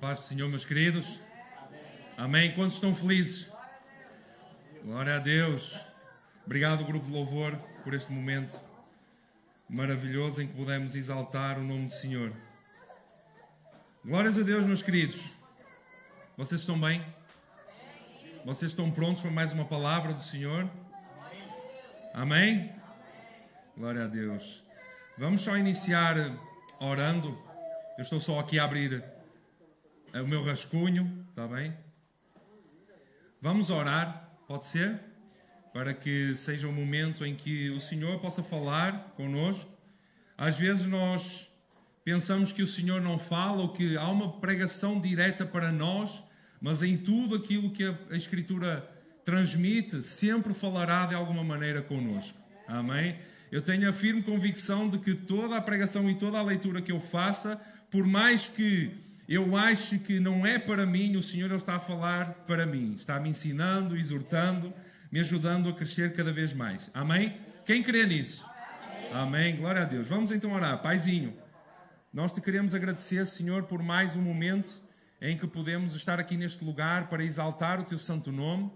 Paz do Senhor, meus queridos. Amém. Quantos estão felizes? Glória a Deus. Obrigado, grupo de louvor, por este momento maravilhoso em que pudemos exaltar o nome do Senhor. Glórias a Deus, meus queridos. Vocês estão bem? Vocês estão prontos para mais uma palavra do Senhor? Amém? Glória a Deus. Vamos só iniciar orando. Eu estou só aqui a abrir o meu rascunho, está bem? Vamos orar, pode ser? Para que seja um momento em que o Senhor possa falar connosco. Às vezes nós pensamos que o Senhor não fala ou que há uma pregação direta para nós, mas em tudo aquilo que a Escritura transmite, sempre falará de alguma maneira connosco. Amém? Eu tenho a firme convicção de que toda a pregação e toda a leitura que eu faça, por mais que eu acho que não é para mim, o Senhor está a falar para mim. Está me ensinando, exortando, me ajudando a crescer cada vez mais. Amém? Quem crê nisso? Amém. Glória a Deus. Vamos então orar. Paizinho, nós te queremos agradecer, Senhor, por mais um momento em que podemos estar aqui neste lugar para exaltar o teu santo nome,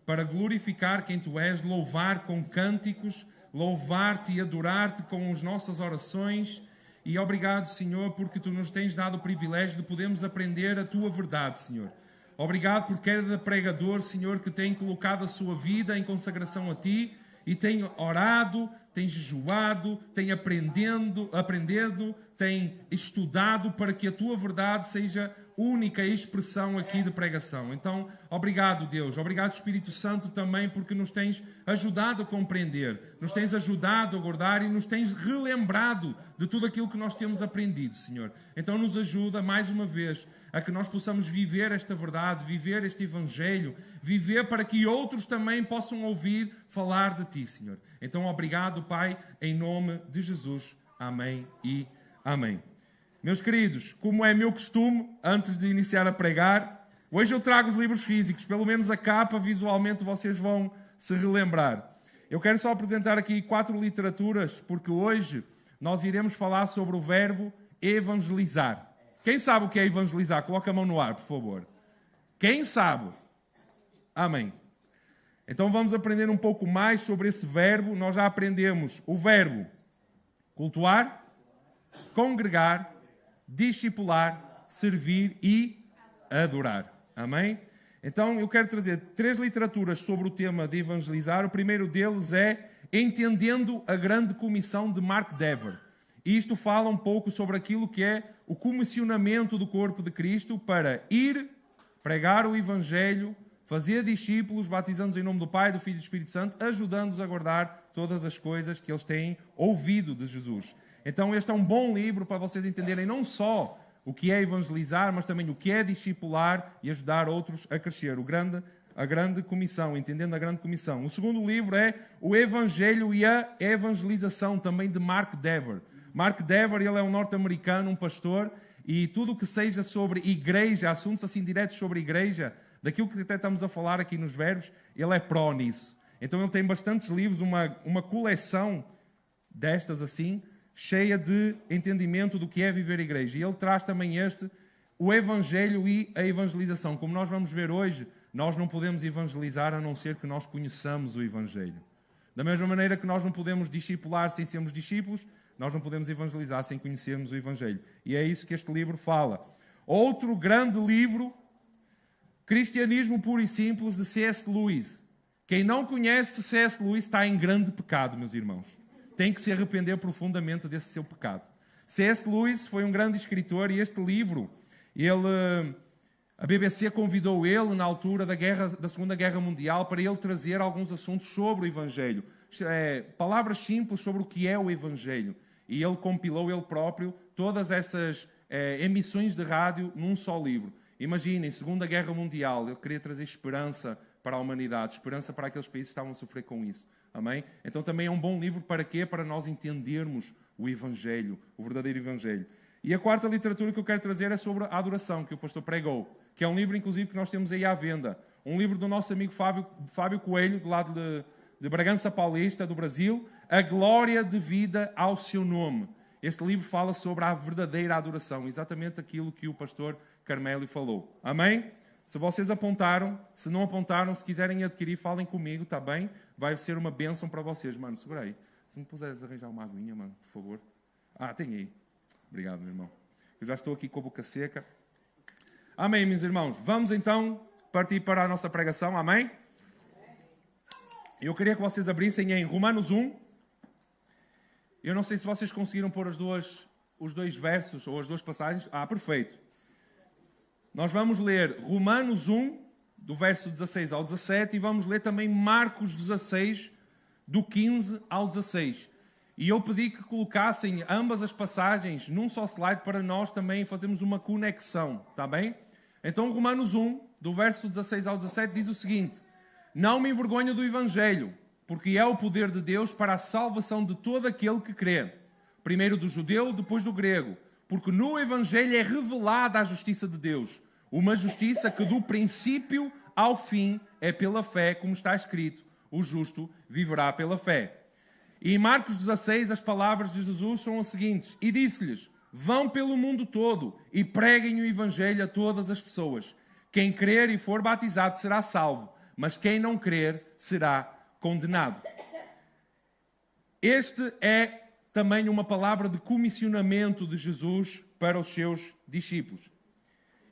para glorificar quem tu és, louvar com cânticos, louvar-te e adorar-te com as nossas orações. E obrigado, Senhor, porque tu nos tens dado o privilégio de podermos aprender a tua verdade, Senhor. Obrigado por cada pregador, Senhor, que tem colocado a sua vida em consagração a ti e tem orado, tem jejuado, tem aprendendo, tem estudado para que a tua verdade seja única expressão aqui de pregação. Então, obrigado, Deus. Obrigado, Espírito Santo, também porque nos tens ajudado a compreender, nos tens ajudado a guardar e nos tens relembrado de tudo aquilo que nós temos aprendido, Senhor. Então, nos ajuda, mais uma vez, a que nós possamos viver esta verdade, viver este Evangelho, viver para que outros também possam ouvir falar de Ti, Senhor. Então, obrigado, Pai, em nome de Jesus. Amém e amém. Meus queridos, como é meu costume, antes de iniciar a pregar, hoje eu trago os livros físicos, pelo menos a capa, visualmente vocês vão se relembrar. Eu quero só apresentar aqui 4 literaturas, porque hoje nós iremos falar sobre o verbo evangelizar. Quem sabe o que é evangelizar? Coloca a mão no ar, por favor. Quem sabe? Amém. Então vamos aprender um pouco mais sobre esse verbo. Nós já aprendemos o verbo cultuar, congregar, discipular, servir e adorar. Amém? Então eu quero trazer 3 literaturas sobre o tema de evangelizar. O primeiro deles é Entendendo a Grande Comissão, de Mark Dever. Isto fala um pouco sobre aquilo que é o comissionamento do corpo de Cristo para ir, pregar o Evangelho, fazer discípulos, batizando-os em nome do Pai, do Filho e do Espírito Santo, ajudando-os a guardar todas as coisas que eles têm ouvido de Jesus. Então este é um bom livro para vocês entenderem não só o que é evangelizar, mas também o que é discipular e ajudar outros a crescer. A grande comissão, entendendo a grande comissão. O segundo livro é O Evangelho e a Evangelização, também de Mark Dever. Mark Dever, ele é um norte-americano, um pastor, e tudo o que seja sobre igreja, assuntos assim diretos sobre igreja, daquilo que até estamos a falar aqui nos verbos, ele é pró nisso. Então ele tem bastantes livros, uma coleção destas assim, cheia de entendimento do que é viver a igreja. E ele traz também o Evangelho e a evangelização. Como nós vamos ver hoje, nós não podemos evangelizar a não ser que nós conheçamos o Evangelho. Da mesma maneira que nós não podemos discipular sem sermos discípulos, nós não podemos evangelizar sem conhecermos o Evangelho. E é isso que este livro fala. Outro grande livro, Cristianismo Puro e Simples, de C.S. Lewis. Quem não conhece C.S. Lewis está em grande pecado, meus irmãos. Tem que se arrepender profundamente desse seu pecado. C.S. Lewis foi um grande escritor e este livro, a BBC convidou ele na altura da Segunda Guerra Mundial para ele trazer alguns assuntos sobre o Evangelho. Palavras simples sobre o que é o Evangelho. E ele compilou ele próprio todas essas emissões de rádio num só livro. Imaginem, Segunda Guerra Mundial, ele queria trazer esperança para a humanidade, esperança para aqueles países que estavam a sofrer com isso. Amém? Então também é um bom livro para quê? Para nós entendermos o Evangelho, o verdadeiro Evangelho. E a 4ª literatura que eu quero trazer é sobre a adoração, que o pastor pregou, que é um livro, inclusive, que nós temos aí à venda. Um livro do nosso amigo Fábio Coelho, do lado de Bragança Paulista, do Brasil, A Glória de Vida ao Seu Nome. Este livro fala sobre a verdadeira adoração, exatamente aquilo que o pastor Carmélio falou. Amém? Se vocês apontaram, se não apontaram, se quiserem adquirir, falem comigo, está bem? Vai ser uma bênção para vocês. Mano, segura aí. Se me puseres arranjar uma aguinha, mano, por favor. Tem aí. Obrigado, meu irmão. Eu já estou aqui com a boca seca. Amém, meus irmãos. Vamos então partir para a nossa pregação. Amém? Eu queria que vocês abrissem em Romanos 1. Eu não sei se vocês conseguiram pôr os dois versos ou as duas passagens. Perfeito. Nós vamos ler Romanos 1, do verso 16 ao 17, e vamos ler também Marcos 16, do 15 ao 16. E eu pedi que colocassem ambas as passagens num só slide para nós também fazermos uma conexão, está bem? Então Romanos 1, do verso 16 ao 17, diz o seguinte: Não me envergonho do Evangelho, porque é o poder de Deus para a salvação de todo aquele que crê. Primeiro do judeu, depois do grego. Porque no Evangelho é revelada a justiça de Deus. Uma justiça que do princípio ao fim é pela fé, como está escrito. O justo viverá pela fé. E em Marcos 16 as palavras de Jesus são as seguintes. E disse-lhes: Vão pelo mundo todo e preguem o Evangelho a todas as pessoas. Quem crer e for batizado será salvo, mas quem não crer será condenado. Este é também uma palavra de comissionamento de Jesus para os seus discípulos.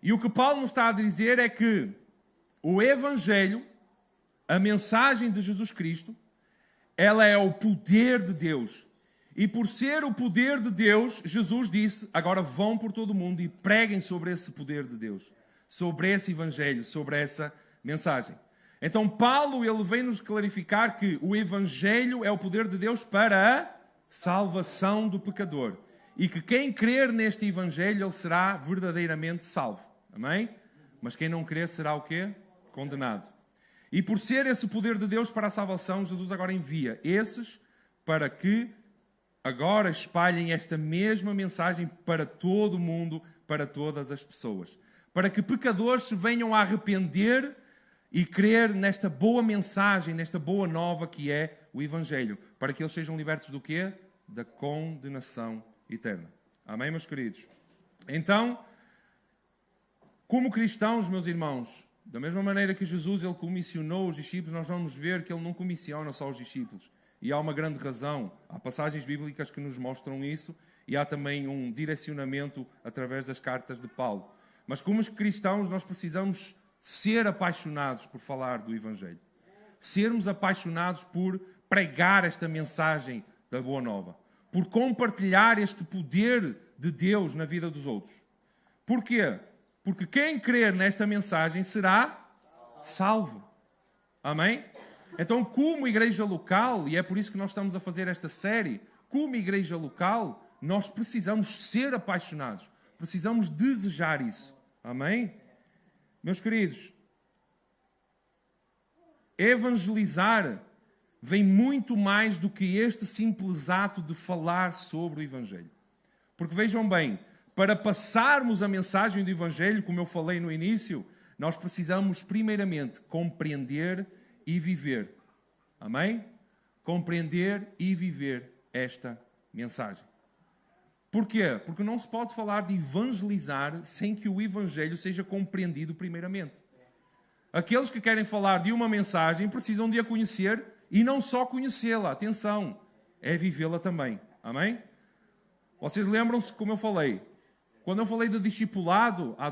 E o que Paulo nos está a dizer é que o Evangelho, a mensagem de Jesus Cristo, ela é o poder de Deus. E por ser o poder de Deus, Jesus disse: agora vão por todo o mundo e preguem sobre esse poder de Deus, sobre esse Evangelho, sobre essa mensagem. Então Paulo, ele vem nos clarificar que o Evangelho é o poder de Deus para a salvação do pecador. E que quem crer neste Evangelho, ele será verdadeiramente salvo. Amém? Mas quem não crer será o quê? Condenado. E por ser esse poder de Deus para a salvação, Jesus agora envia esses para que agora espalhem esta mesma mensagem para todo o mundo, para todas as pessoas. Para que pecadores se venham a arrepender e crer nesta boa mensagem, nesta boa nova que é o Evangelho. Para que eles sejam libertos do quê? Da condenação eterna. Amém, meus queridos? Então, como cristãos, meus irmãos, da mesma maneira que Jesus ele comissionou os discípulos, nós vamos ver que ele não comissiona só os discípulos. E há uma grande razão. Há passagens bíblicas que nos mostram isso e há também um direcionamento através das cartas de Paulo. Mas como cristãos, nós precisamos ser apaixonados por falar do Evangelho. Sermos apaixonados por pregar esta mensagem da Boa Nova. Por compartilhar este poder de Deus na vida dos outros. Porquê? Porque quem crer nesta mensagem será salvo. Amém? Então, como igreja local, e é por isso que nós estamos a fazer esta série, como igreja local, nós precisamos ser apaixonados. Precisamos desejar isso. Amém? Meus queridos, evangelizar vem muito mais do que este simples ato de falar sobre o Evangelho. Porque vejam bem, para passarmos a mensagem do Evangelho, como eu falei no início, nós precisamos primeiramente compreender e viver. Amém? Compreender e viver esta mensagem. Porquê? Porque não se pode falar de evangelizar sem que o Evangelho seja compreendido primeiramente. Aqueles que querem falar de uma mensagem precisam de a conhecer e não só conhecê-la, atenção, é vivê-la também. Amém? Vocês lembram-se, como eu falei, quando eu falei de discipulado, há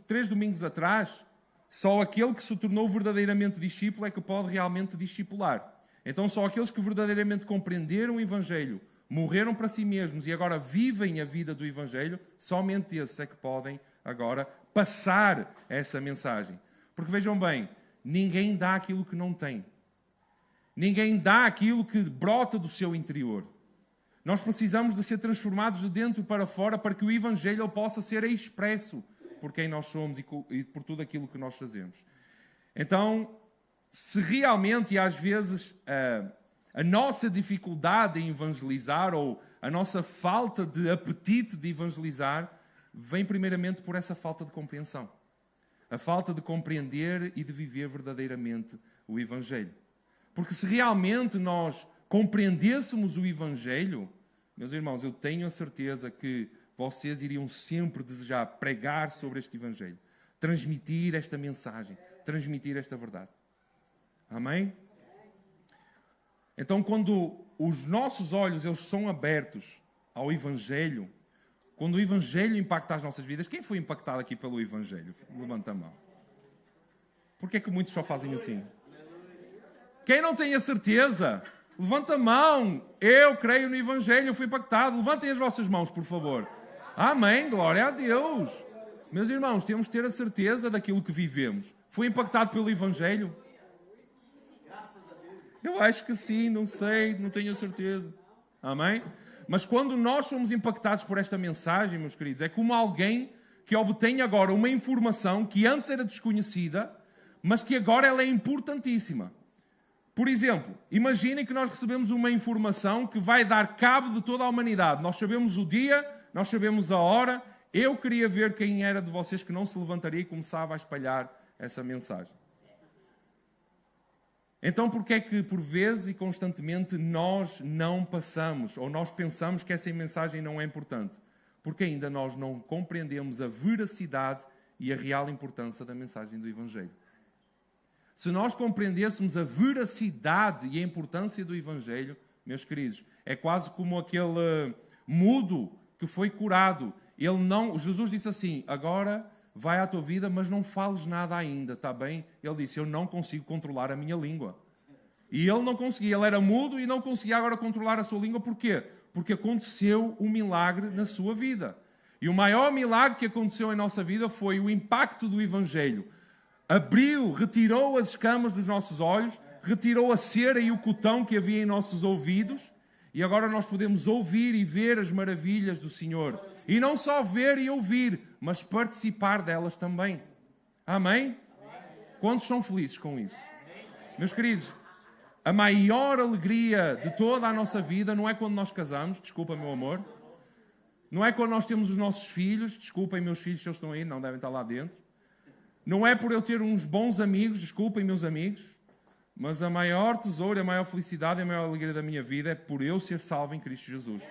3 domingos atrás, só aquele que se tornou verdadeiramente discípulo é que pode realmente discipular. Então só aqueles que verdadeiramente compreenderam o Evangelho, morreram para si mesmos e agora vivem a vida do Evangelho, somente esses é que podem agora passar essa mensagem. Porque vejam bem, ninguém dá aquilo que não tem. Ninguém dá aquilo que brota do seu interior. Nós precisamos de ser transformados de dentro para fora para que o Evangelho possa ser expresso por quem nós somos e por tudo aquilo que nós fazemos. Então, se realmente, e às vezes, a nossa dificuldade em evangelizar ou a nossa falta de apetite de evangelizar vem primeiramente por essa falta de compreensão. A falta de compreender e de viver verdadeiramente o Evangelho. Porque se realmente nós compreendêssemos o Evangelho, Meus irmãos, eu tenho a certeza que vocês iriam sempre desejar pregar sobre este Evangelho, transmitir esta mensagem, transmitir esta verdade. Amém? Então, quando os nossos olhos eles são abertos ao Evangelho, quando o Evangelho impacta as nossas vidas, quem foi impactado aqui pelo Evangelho? Levanta a mão. Por que é que muitos só fazem assim? Quem não tem a certeza, levanta a mão. Eu creio no Evangelho, eu fui impactado. Levantem as vossas mãos, por favor. Amém, glória a Deus. Meus irmãos, temos de ter a certeza daquilo que vivemos. Foi impactado pelo Evangelho? Eu acho que sim, não sei, não tenho a certeza. Amém? Mas quando nós somos impactados por esta mensagem, meus queridos, é como alguém que obtém agora uma informação que antes era desconhecida, mas que agora ela é importantíssima. Por exemplo, imaginem que nós recebemos uma informação que vai dar cabo de toda a humanidade. Nós sabemos o dia, nós sabemos a hora. Eu queria ver quem era de vocês que não se levantaria e começava a espalhar essa mensagem. Então, porquê é que por vezes e constantemente nós não passamos ou nós pensamos que essa mensagem não é importante? Porque ainda nós não compreendemos a veracidade e a real importância da mensagem do Evangelho. Se nós compreendêssemos a veracidade e a importância do Evangelho, meus queridos, é quase como aquele mudo que foi curado. Jesus disse assim, agora vai à tua vida, mas não fales nada ainda, está bem? Ele disse, eu não consigo controlar a minha língua. E ele não conseguia, ele era mudo e não conseguia agora controlar a sua língua. Porquê? Porque aconteceu um milagre na sua vida. E o maior milagre que aconteceu em nossa vida foi o impacto do Evangelho. Abriu, retirou as escamas dos nossos olhos, retirou a cera e o cotão que havia em nossos ouvidos, e agora nós podemos ouvir e ver as maravilhas do Senhor. E não só ver e ouvir, mas participar delas também. Amém? Quantos são felizes com isso? Meus queridos, a maior alegria de toda a nossa vida não é quando nós casamos, desculpa, meu amor. Não é quando nós temos os nossos filhos, desculpem meus filhos se eles estão aí, não devem estar lá dentro. Não é por eu ter uns bons amigos, desculpem meus amigos, mas a maior tesouro, a maior felicidade e a maior alegria da minha vida é por eu ser salvo em Cristo Jesus.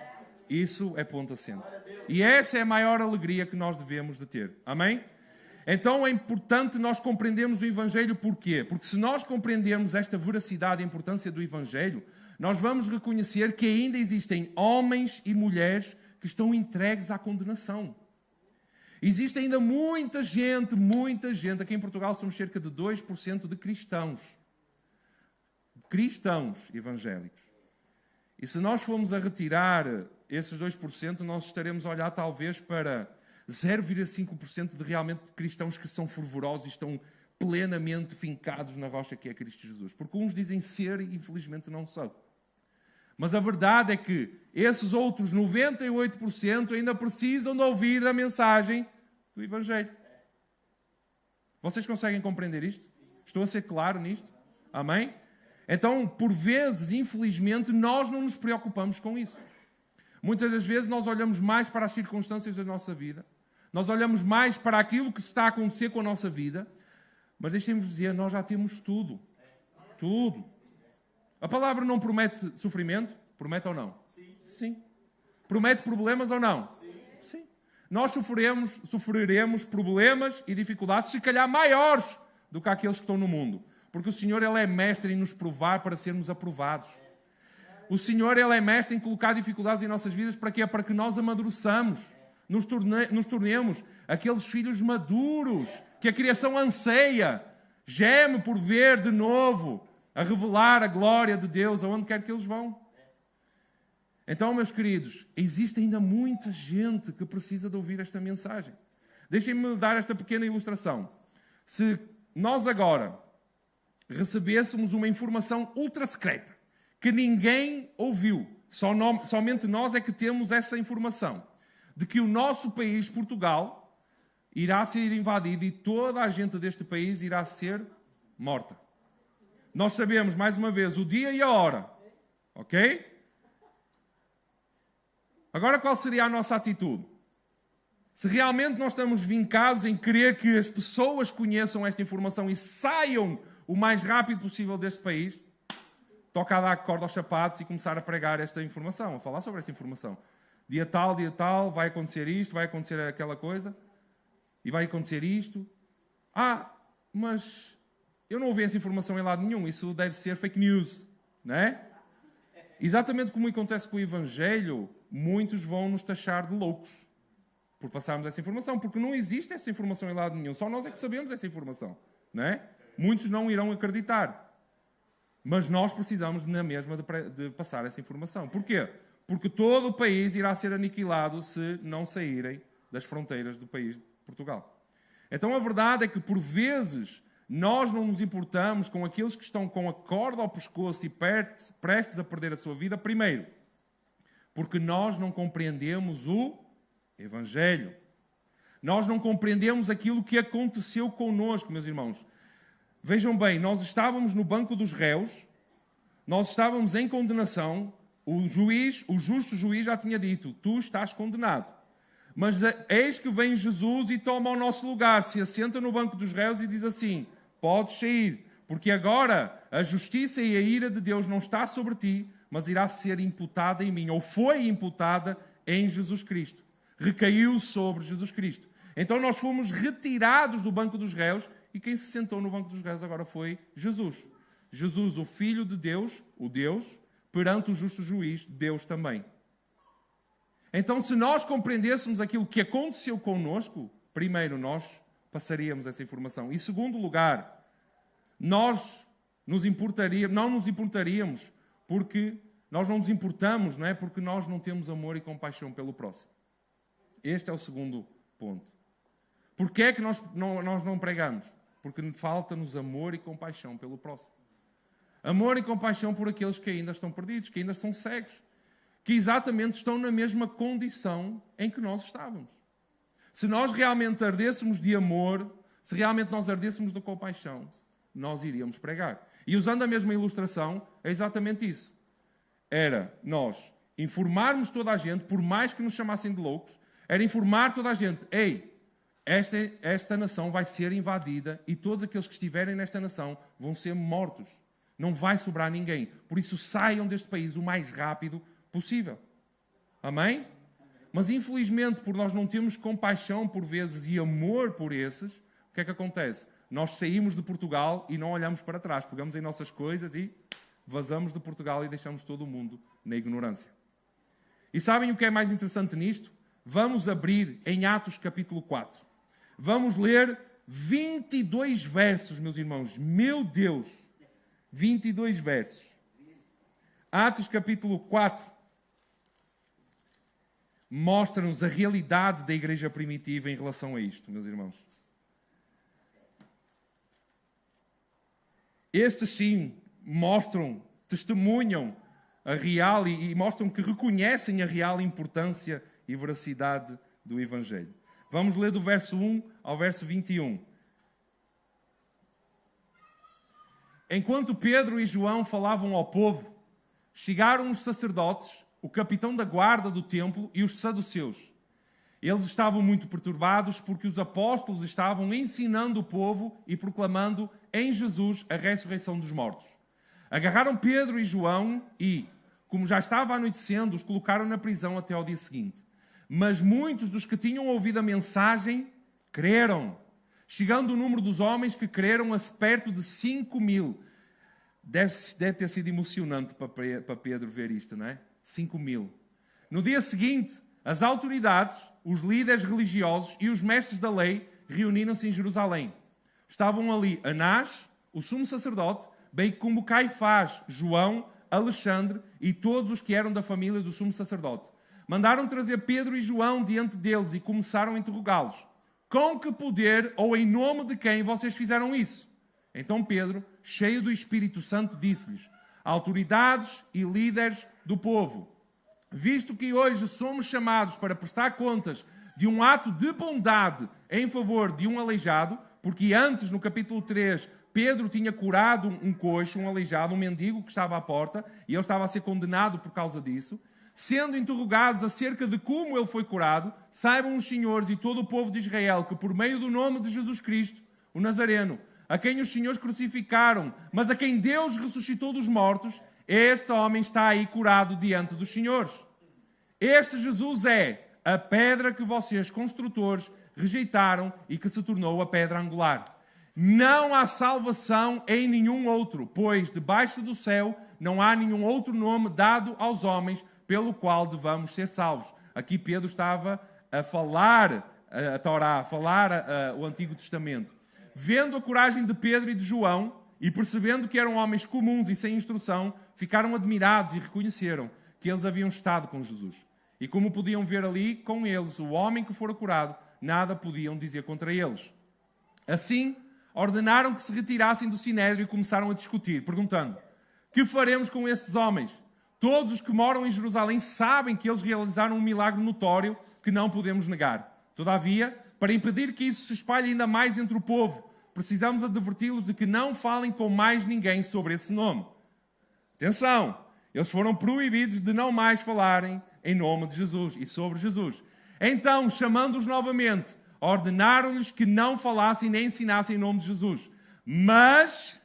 Isso é ponto assente. E essa é a maior alegria que nós devemos de ter. Amém? Então é importante nós compreendermos o Evangelho. Porquê? Porque se nós compreendermos esta veracidade e importância do Evangelho, nós vamos reconhecer que ainda existem homens e mulheres que estão entregues à condenação. Existe ainda muita gente, aqui em Portugal somos cerca de 2% de cristãos evangélicos. E se nós formos a retirar esses 2%, nós estaremos a olhar talvez para 0,5% de realmente cristãos que são fervorosos e estão plenamente fincados na rocha que é Cristo Jesus. Porque uns dizem ser e infelizmente não são. Mas a verdade é que esses outros 98% ainda precisam de ouvir a mensagem do Evangelho. Vocês conseguem compreender isto? Estou a ser claro nisto? Amém? Então, por vezes, infelizmente, nós não nos preocupamos com isso. Muitas das vezes nós olhamos mais para as circunstâncias da nossa vida. Nós olhamos mais para aquilo que está a acontecer com a nossa vida. Mas deixem-me dizer, nós já temos tudo. Tudo. A palavra não promete sofrimento? Promete ou não? Sim. Promete problemas ou não? Sim. Nós sofreremos problemas e dificuldades, se calhar maiores do que aqueles que estão no mundo. Porque o Senhor, Ele é mestre em nos provar para sermos aprovados. O Senhor, Ele é mestre em colocar dificuldades em nossas vidas para quê? Para que nós amadureçamos, nos tornemos aqueles filhos maduros que a criação anseia, geme por ver de novo, a revelar a glória de Deus aonde quer que eles vão. Então, meus queridos, existe ainda muita gente que precisa de ouvir esta mensagem. Deixem-me dar esta pequena ilustração. Se nós agora recebêssemos uma informação ultra secreta, que ninguém ouviu, somente nós é que temos essa informação, de que o nosso país, Portugal, irá ser invadido e toda a gente deste país irá ser morta. Nós sabemos, mais uma vez, o dia e a hora. Ok? Agora, qual seria a nossa atitude? Se realmente nós estamos vincados em querer que as pessoas conheçam esta informação e saiam o mais rápido possível deste país, toca a dar corda aos sapatos e começar a pregar esta informação, a falar sobre esta informação. Dia tal, vai acontecer isto, vai acontecer aquela coisa, e vai acontecer isto. Mas eu não ouvi essa informação em lado nenhum, isso deve ser fake news, não é? Exatamente como acontece com o Evangelho, muitos vão nos taxar de loucos por passarmos essa informação, porque não existe essa informação em lado nenhum, só nós é que sabemos essa informação, não é? Muitos não irão acreditar, mas nós precisamos na mesma de passar essa informação. Porquê? Porque todo o país irá ser aniquilado se não saírem das fronteiras do país de Portugal. Então a verdade é que, por vezes, nós não nos importamos com aqueles que estão com a corda ao pescoço e prestes a perder a sua vida, primeiro, porque nós não compreendemos o Evangelho. Nós não compreendemos aquilo que aconteceu connosco, meus irmãos. Vejam bem, nós estávamos no banco dos réus, nós estávamos em condenação, o justo juiz já tinha dito, tu estás condenado. Mas eis que vem Jesus e toma o nosso lugar, se assenta no banco dos réus e diz assim, podes sair, porque agora a justiça e a ira de Deus não está sobre ti, mas irá ser imputada em mim, ou foi imputada em Jesus Cristo. Recaiu sobre Jesus Cristo. Então nós fomos retirados do banco dos réus e quem se sentou no banco dos réus agora foi Jesus. Jesus, o Filho de Deus, o Deus, perante o justo juiz, Deus também. Então, se nós compreendêssemos aquilo que aconteceu connosco, primeiro, nós passaríamos essa informação. Em segundo lugar, nós não nos importaríamos porque nós não nos importamos, não é? Porque nós não temos amor e compaixão pelo próximo. Este é o segundo ponto. Porquê é que nós não pregamos? Porque falta-nos amor e compaixão pelo próximo. Amor e compaixão por aqueles que ainda estão perdidos, que ainda estão cegos, que exatamente estão na mesma condição em que nós estávamos. Se nós realmente ardêssemos de amor, se realmente nós ardêssemos de compaixão, nós iríamos pregar. E usando a mesma ilustração, é exatamente isso. Era nós informarmos toda a gente, por mais que nos chamassem de loucos, era informar toda a gente, ei, esta nação vai ser invadida e todos aqueles que estiverem nesta nação vão ser mortos. Não vai sobrar ninguém. Por isso, saiam deste país o mais rápido possível. Amém? Mas, infelizmente, por nós não termos compaixão por vezes e amor por esses, o que é que acontece? Nós saímos de Portugal e não olhamos para trás. Pegamos em nossas coisas e vazamos de Portugal e deixamos todo o mundo na ignorância. E sabem o que é mais interessante nisto? Vamos abrir em Atos capítulo 4. Vamos ler 22 versos, meus irmãos. Meu Deus! 22 versos. Atos capítulo 4 mostra-nos a realidade da igreja primitiva em relação a isto, meus irmãos. Estes sim mostram, testemunham a real e mostram que reconhecem a real importância e veracidade do Evangelho. Vamos ler do verso 1 ao verso 21. Enquanto Pedro e João falavam ao povo, chegaram os sacerdotes, o capitão da guarda do templo e os saduceus. Eles estavam muito perturbados porque os apóstolos estavam ensinando o povo e proclamando em Jesus a ressurreição dos mortos. Agarraram Pedro e João e, como já estava anoitecendo, os colocaram na prisão até ao dia seguinte. Mas muitos dos que tinham ouvido a mensagem creram. Chegando o número dos homens que creram a perto de 5.000. Deve ter sido emocionante para Pedro ver isto, não é? 5.000. No dia seguinte, as autoridades, os líderes religiosos e os mestres da lei reuniram-se em Jerusalém. Estavam ali Anás, o sumo sacerdote, bem como Caifás, João, Alexandre e todos os que eram da família do sumo sacerdote. Mandaram trazer Pedro e João diante deles e começaram a interrogá-los. Com que poder ou em nome de quem vocês fizeram isso? Então Pedro, cheio do Espírito Santo, disse-lhes, autoridades e líderes do povo, visto que hoje somos chamados para prestar contas de um ato de bondade em favor de um aleijado, porque antes, no capítulo 3, Pedro tinha curado um coxo, um aleijado, um mendigo que estava à porta, e ele estava a ser condenado por causa disso. Sendo interrogados acerca de como ele foi curado, saibam os senhores e todo o povo de Israel que por meio do nome de Jesus Cristo, o Nazareno, a quem os senhores crucificaram, mas a quem Deus ressuscitou dos mortos, Este homem está aí curado diante dos senhores. Este Jesus é a pedra que vocês, construtores, rejeitaram e que se tornou a pedra angular. Não há salvação em nenhum outro, pois debaixo do céu não há nenhum outro nome dado aos homens pelo qual devamos ser salvos. Aqui Pedro estava a falar a Torá, a falar o Antigo Testamento. Vendo a coragem de Pedro e de João e percebendo que eram homens comuns e sem instrução, ficaram admirados e reconheceram que eles haviam estado com Jesus. E como podiam ver ali com eles o homem que fora curado, nada podiam dizer contra eles. Assim, ordenaram que se retirassem do Sinédrio e começaram a discutir, perguntando: que faremos com estes homens? Todos os que moram em Jerusalém sabem que eles realizaram um milagre notório que não podemos negar. Todavia, para impedir que isso se espalhe ainda mais entre o povo, precisamos adverti-los de que não falem com mais ninguém sobre esse nome. Atenção! Eles foram proibidos de não mais falarem em nome de Jesus e sobre Jesus. Então, chamando-os novamente, ordenaram-lhes que não falassem nem ensinassem em nome de Jesus. Mas,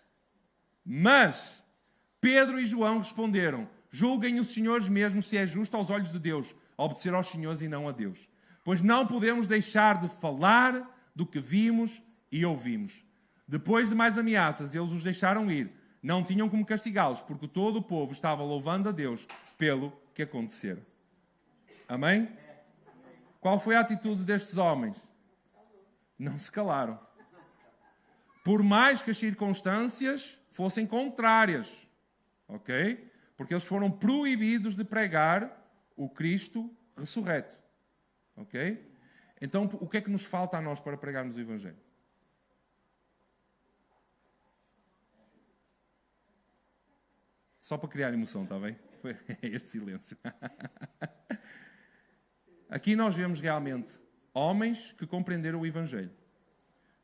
Pedro e João responderam: julguem os senhores mesmo se é justo aos olhos de Deus obedecer aos senhores e não a Deus. Pois não podemos deixar de falar do que vimos e ouvimos. Depois de mais ameaças, eles os deixaram ir. Não tinham como castigá-los, porque todo o povo estava louvando a Deus pelo que acontecera. Amém? Qual foi a atitude destes homens? Não se calaram. Por mais que as circunstâncias fossem contrárias. Ok? Porque eles foram proibidos de pregar o Cristo ressurreto. Ok? Então, o que é que nos falta a nós para pregarmos o Evangelho? Só para criar emoção, está bem? Foi este silêncio. Aqui nós vemos realmente homens que compreenderam o Evangelho,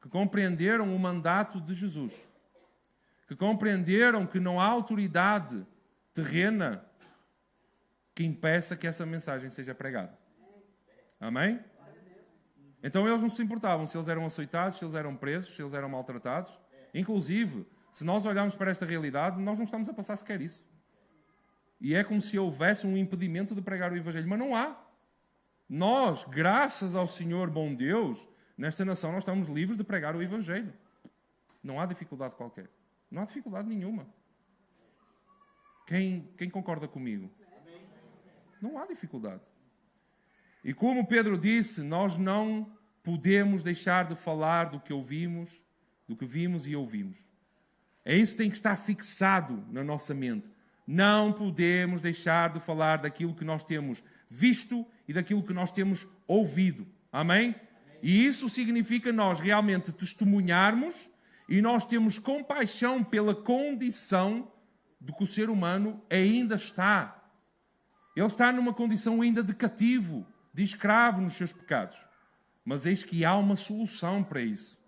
que compreenderam o mandato de Jesus, que compreenderam que não há autoridade terrena que impeça que essa mensagem seja pregada. Amém? Então eles não se importavam se eles eram açoitados, se eles eram presos, se eles eram maltratados. Inclusive, se nós olharmos para esta realidade, nós não estamos a passar sequer isso. E é como se houvesse um impedimento de pregar o Evangelho. Mas não há. Nós, graças ao Senhor bom Deus, nesta nação nós estamos livres de pregar o Evangelho. Não há dificuldade qualquer. Não há dificuldade nenhuma. Quem concorda comigo? Não há dificuldade. E como Pedro disse, nós não podemos deixar de falar do que ouvimos, do que vimos e ouvimos. É isso que tem que estar fixado na nossa mente. Não podemos deixar de falar daquilo que nós temos visto e daquilo que nós temos ouvido. Amém? E isso significa nós realmente testemunharmos e nós temos compaixão pela condição do que o ser humano ainda está. Ele está numa condição ainda de cativo, de escravo nos seus pecados. Mas eis que há uma solução para isso.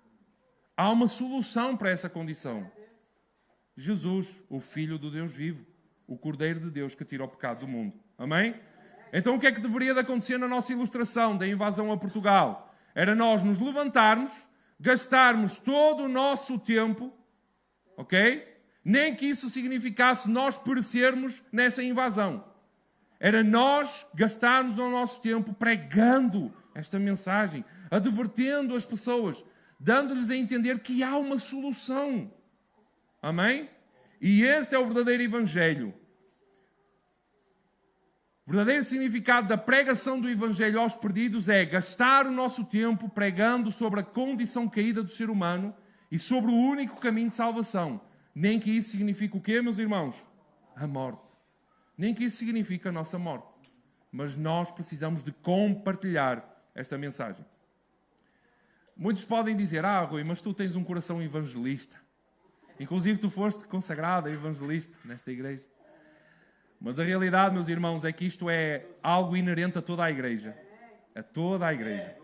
Há uma solução para essa condição. Jesus, o Filho do Deus vivo, o Cordeiro de Deus que tira o pecado do mundo. Amém? Então o que é que deveria de acontecer na nossa ilustração da invasão a Portugal? Era nós nos levantarmos, gastarmos todo o nosso tempo, ok? Nem que isso significasse nós perecermos nessa invasão. Era nós gastarmos o nosso tempo pregando esta mensagem, advertendo as pessoas, dando-lhes a entender que há uma solução. Amém? E este é o verdadeiro Evangelho. O verdadeiro significado da pregação do Evangelho aos perdidos é gastar o nosso tempo pregando sobre a condição caída do ser humano e sobre o único caminho de salvação. Nem que isso signifique o quê, meus irmãos? A morte. Nem que isso signifique a nossa morte. Mas nós precisamos de compartilhar esta mensagem. Muitos podem dizer: Rui, mas tu tens um coração evangelista. Inclusive tu foste consagrado a evangelista nesta igreja. Mas a realidade, meus irmãos, é que isto é algo inerente a toda a igreja. A toda a igreja.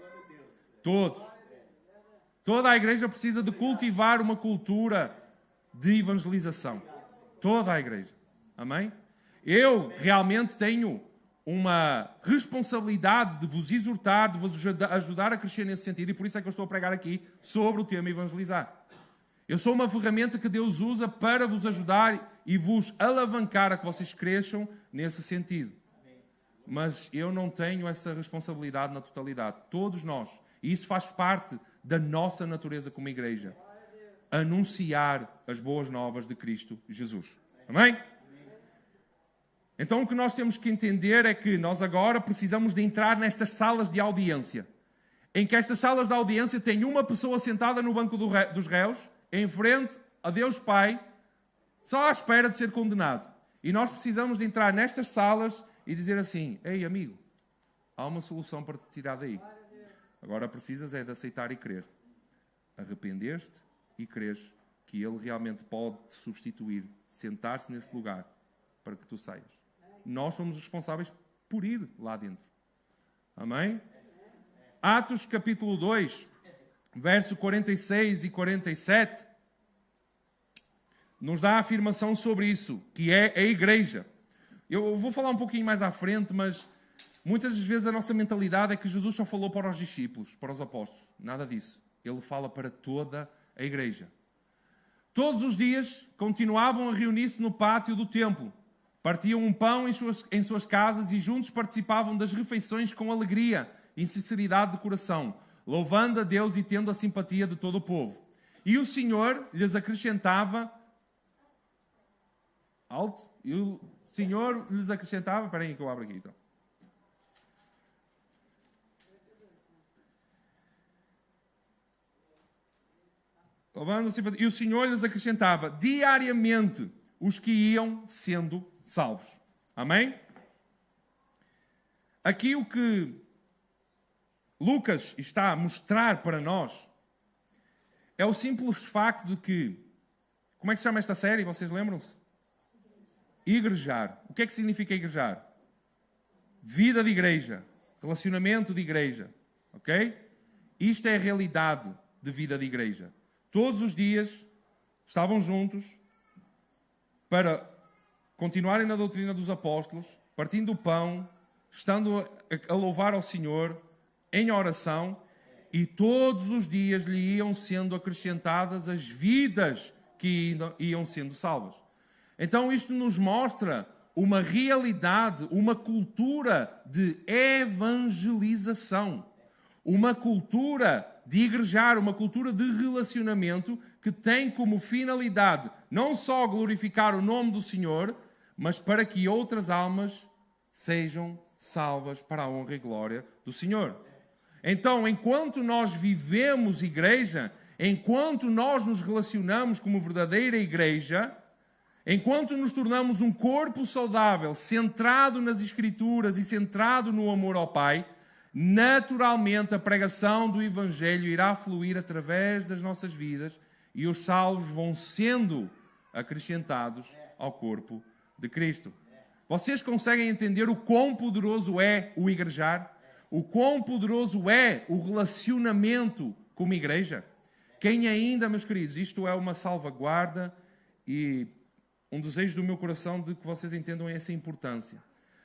Todos. Toda a igreja precisa de cultivar uma cultura de evangelização. Toda a igreja. Amém? Eu realmente tenho uma responsabilidade de vos exortar, de vos ajudar a crescer nesse sentido, e por isso é que eu estou a pregar aqui sobre o tema evangelizar. Eu sou uma ferramenta que Deus usa para vos ajudar e vos alavancar a que vocês cresçam nesse sentido. Mas eu não tenho essa responsabilidade na totalidade. Todos nós. E isso faz parte da nossa natureza como igreja. Anunciar as boas novas de Cristo Jesus. Amém? Então o que nós temos que entender é que nós agora precisamos de entrar nestas salas de audiência. Em que estas salas de audiência tem uma pessoa sentada no banco dos réus, em frente a Deus Pai, só à espera de ser condenado. E nós precisamos de entrar nestas salas e dizer assim: ei amigo, há uma solução para te tirar daí. Agora precisas é de aceitar e crer. Arrepender-te e creres que Ele realmente pode te substituir, sentar-se nesse lugar para que tu saias. Nós somos responsáveis por ir lá dentro. Amém? Atos capítulo 2, verso 46 e 47, nos dá a afirmação sobre isso, que é a igreja. Eu vou falar um pouquinho mais à frente, mas muitas das vezes a nossa mentalidade é que Jesus só falou para os discípulos, para os apóstolos. Nada disso. Ele fala para toda a igreja. Todos os dias continuavam a reunir-se no pátio do templo. Partiam um pão em suas casas e juntos participavam das refeições com alegria e sinceridade de coração, louvando a Deus e tendo a simpatia de todo o povo. E o Senhor lhes acrescentava... Alto. E o Senhor lhes acrescentava... Espera aí que eu abro aqui então. E o Senhor lhes acrescentava diariamente os que iam sendo salvos. Amém? Aqui o que Lucas está a mostrar para nós é o simples facto de que... Como é que se chama esta série? Vocês lembram-se? Igrejar. O que é que significa igrejar? Vida de igreja. Relacionamento de igreja. Ok? Isto é a realidade de vida de igreja. Todos os dias estavam juntos para continuarem na doutrina dos apóstolos, partindo o pão, estando a louvar ao Senhor em oração, e todos os dias lhe iam sendo acrescentadas as vidas que iam sendo salvas. Então isto nos mostra uma realidade, uma cultura de evangelização, uma cultura de igrejar, uma cultura de relacionamento que tem como finalidade não só glorificar o nome do Senhor, mas para que outras almas sejam salvas para a honra e glória do Senhor. Então, enquanto nós vivemos igreja, enquanto nós nos relacionamos como verdadeira igreja, enquanto nos tornamos um corpo saudável, centrado nas Escrituras e centrado no amor ao Pai, naturalmente a pregação do Evangelho irá fluir através das nossas vidas e os salvos vão sendo acrescentados ao corpo de Cristo. Vocês conseguem entender o quão poderoso é o igrejar? O quão poderoso é o relacionamento como igreja? Quem ainda, meus queridos, isto é uma salvaguarda e um desejo do meu coração de que vocês entendam essa importância.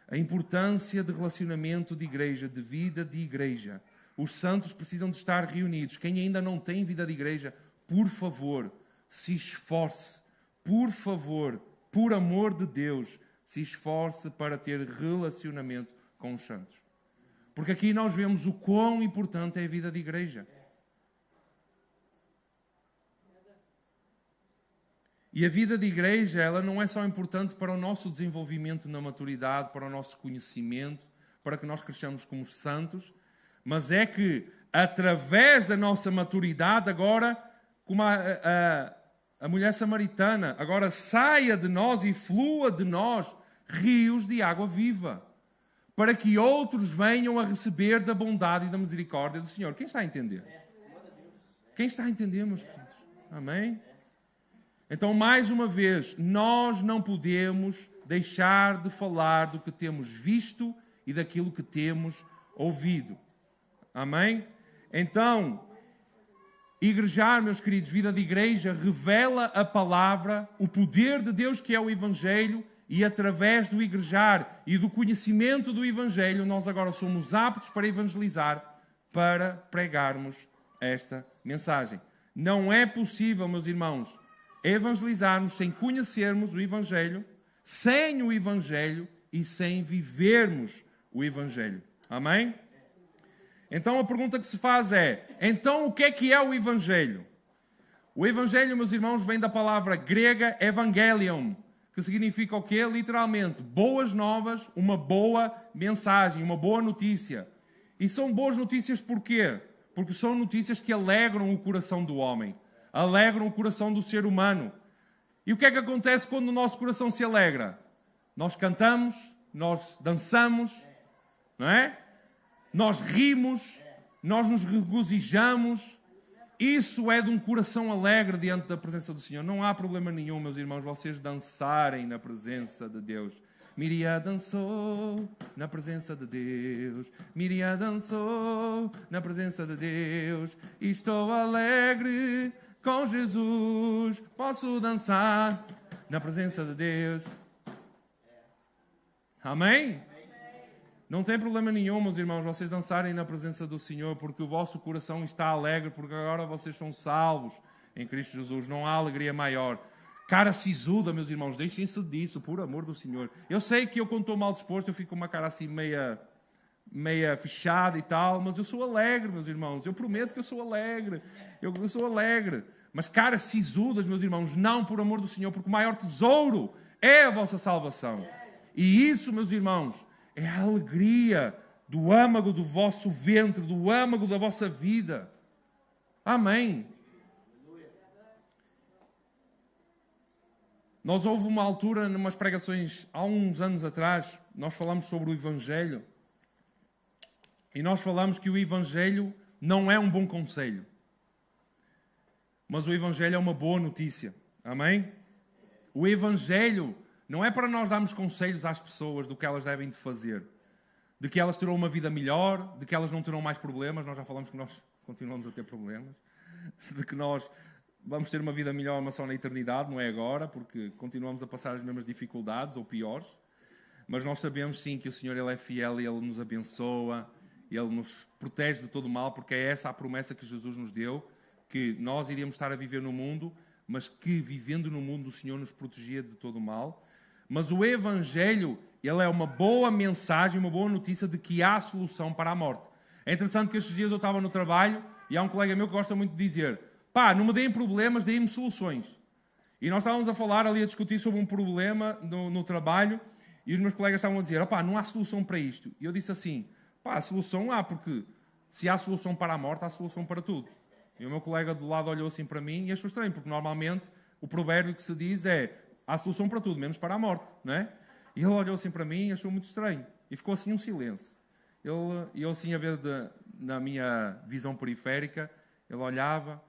A importância de relacionamento de igreja, de vida de igreja. Os santos precisam de estar reunidos. Quem ainda não tem vida de igreja, por favor, se esforce. Por favor, por amor de Deus, se esforce para ter relacionamento com os santos. Porque aqui nós vemos o quão importante é a vida de igreja. E a vida de igreja, ela não é só importante para o nosso desenvolvimento na maturidade, para o nosso conhecimento, para que nós cresçamos como santos, mas é que, através da nossa maturidade, agora, como a mulher samaritana, agora saia de nós e flua de nós rios de água viva, para que outros venham a receber da bondade e da misericórdia do Senhor. Quem está a entender? Quem está a entender, meus queridos? Amém? Então, mais uma vez, nós não podemos deixar de falar do que temos visto e daquilo que temos ouvido. Amém? Então, igrejar, meus queridos, vida de igreja, revela a palavra, o poder de Deus que é o Evangelho, e através do igrejar e do conhecimento do Evangelho, nós agora somos aptos para evangelizar, para pregarmos esta mensagem. Não é possível, meus irmãos, evangelizarmos sem conhecermos o Evangelho, sem o Evangelho e sem vivermos o Evangelho. Amém? Então a pergunta que se faz é, então o que é o Evangelho? O Evangelho, meus irmãos, vem da palavra grega evangelion, que significa o quê? Literalmente, boas novas, uma boa mensagem, uma boa notícia. E são boas notícias porquê? Porque são notícias que alegram o coração do homem, alegram o coração do ser humano. E o que é que acontece quando o nosso coração se alegra? Nós cantamos, nós dançamos, não é? Nós rimos, nós nos regozijamos. Isso é de um coração alegre diante da presença do Senhor. Não há problema nenhum, meus irmãos, vocês dançarem na presença de Deus. Miriam dançou na presença de Deus. Miriam dançou na presença de Deus. Estou alegre com Jesus. Posso dançar na presença de Deus. Amém? Não tem problema nenhum, meus irmãos, vocês dançarem na presença do Senhor, porque o vosso coração está alegre, porque agora vocês são salvos em Cristo Jesus. Não há alegria maior. Cara sisuda, meus irmãos, deixem-se disso, por amor do Senhor. Eu sei que eu, quando estou mal disposto, eu fico com uma cara assim meia fechada e tal, mas eu sou alegre, meus irmãos. Eu prometo que eu sou alegre. Eu sou alegre. Mas caras sisudas, meus irmãos, não, por amor do Senhor, porque o maior tesouro é a vossa salvação. E isso, meus irmãos, é a alegria do âmago do vosso ventre, do âmago da vossa vida. Amém. Nós houve uma altura, numas pregações, há uns anos atrás, nós falamos sobre o Evangelho. E nós falamos que o Evangelho não é um bom conselho. Mas o Evangelho é uma boa notícia. Amém? O Evangelho não é para nós darmos conselhos às pessoas do que elas devem de fazer. De que elas terão uma vida melhor, de que elas não terão mais problemas. Nós já falamos que nós continuamos a ter problemas. De que nós vamos ter uma vida melhor, mas só na eternidade, não é agora, porque continuamos a passar as mesmas dificuldades, ou piores. Mas nós sabemos sim que o Senhor Ele é fiel e Ele nos abençoa, Ele nos protege de todo o mal, porque é essa a promessa que Jesus nos deu, que nós iríamos estar a viver no mundo, mas que vivendo no mundo o Senhor nos protegia de todo o mal. Mas o Evangelho, ele é uma boa mensagem, uma boa notícia de que há solução para a morte. É interessante que estes dias eu estava no trabalho e há um colega meu que gosta muito de dizer: pá, não me deem problemas, deem-me soluções. E nós estávamos a falar ali, a discutir sobre um problema no trabalho e os meus colegas estavam a dizer: pá, não há solução para isto. E eu disse assim: pá, a solução há, porque se há solução para a morte, há solução para tudo. E o meu colega do lado olhou assim para mim e achou estranho, porque normalmente o provérbio que se diz é: há solução para tudo, menos para a morte, não é? E ele olhou assim para mim e achou muito estranho. E ficou assim um silêncio. Eu assim a ver na minha visão periférica, ele olhava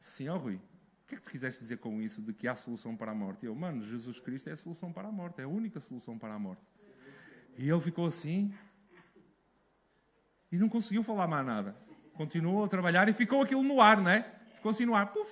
assim: ó Rui, o que é que tu quiseste dizer com isso de que há solução para a morte? E eu: mano, Jesus Cristo é a solução para a morte, é a única solução para a morte. E ele ficou assim e não conseguiu falar mais nada. Continuou a trabalhar e ficou aquilo no ar, não é? Ficou assim no ar, puf,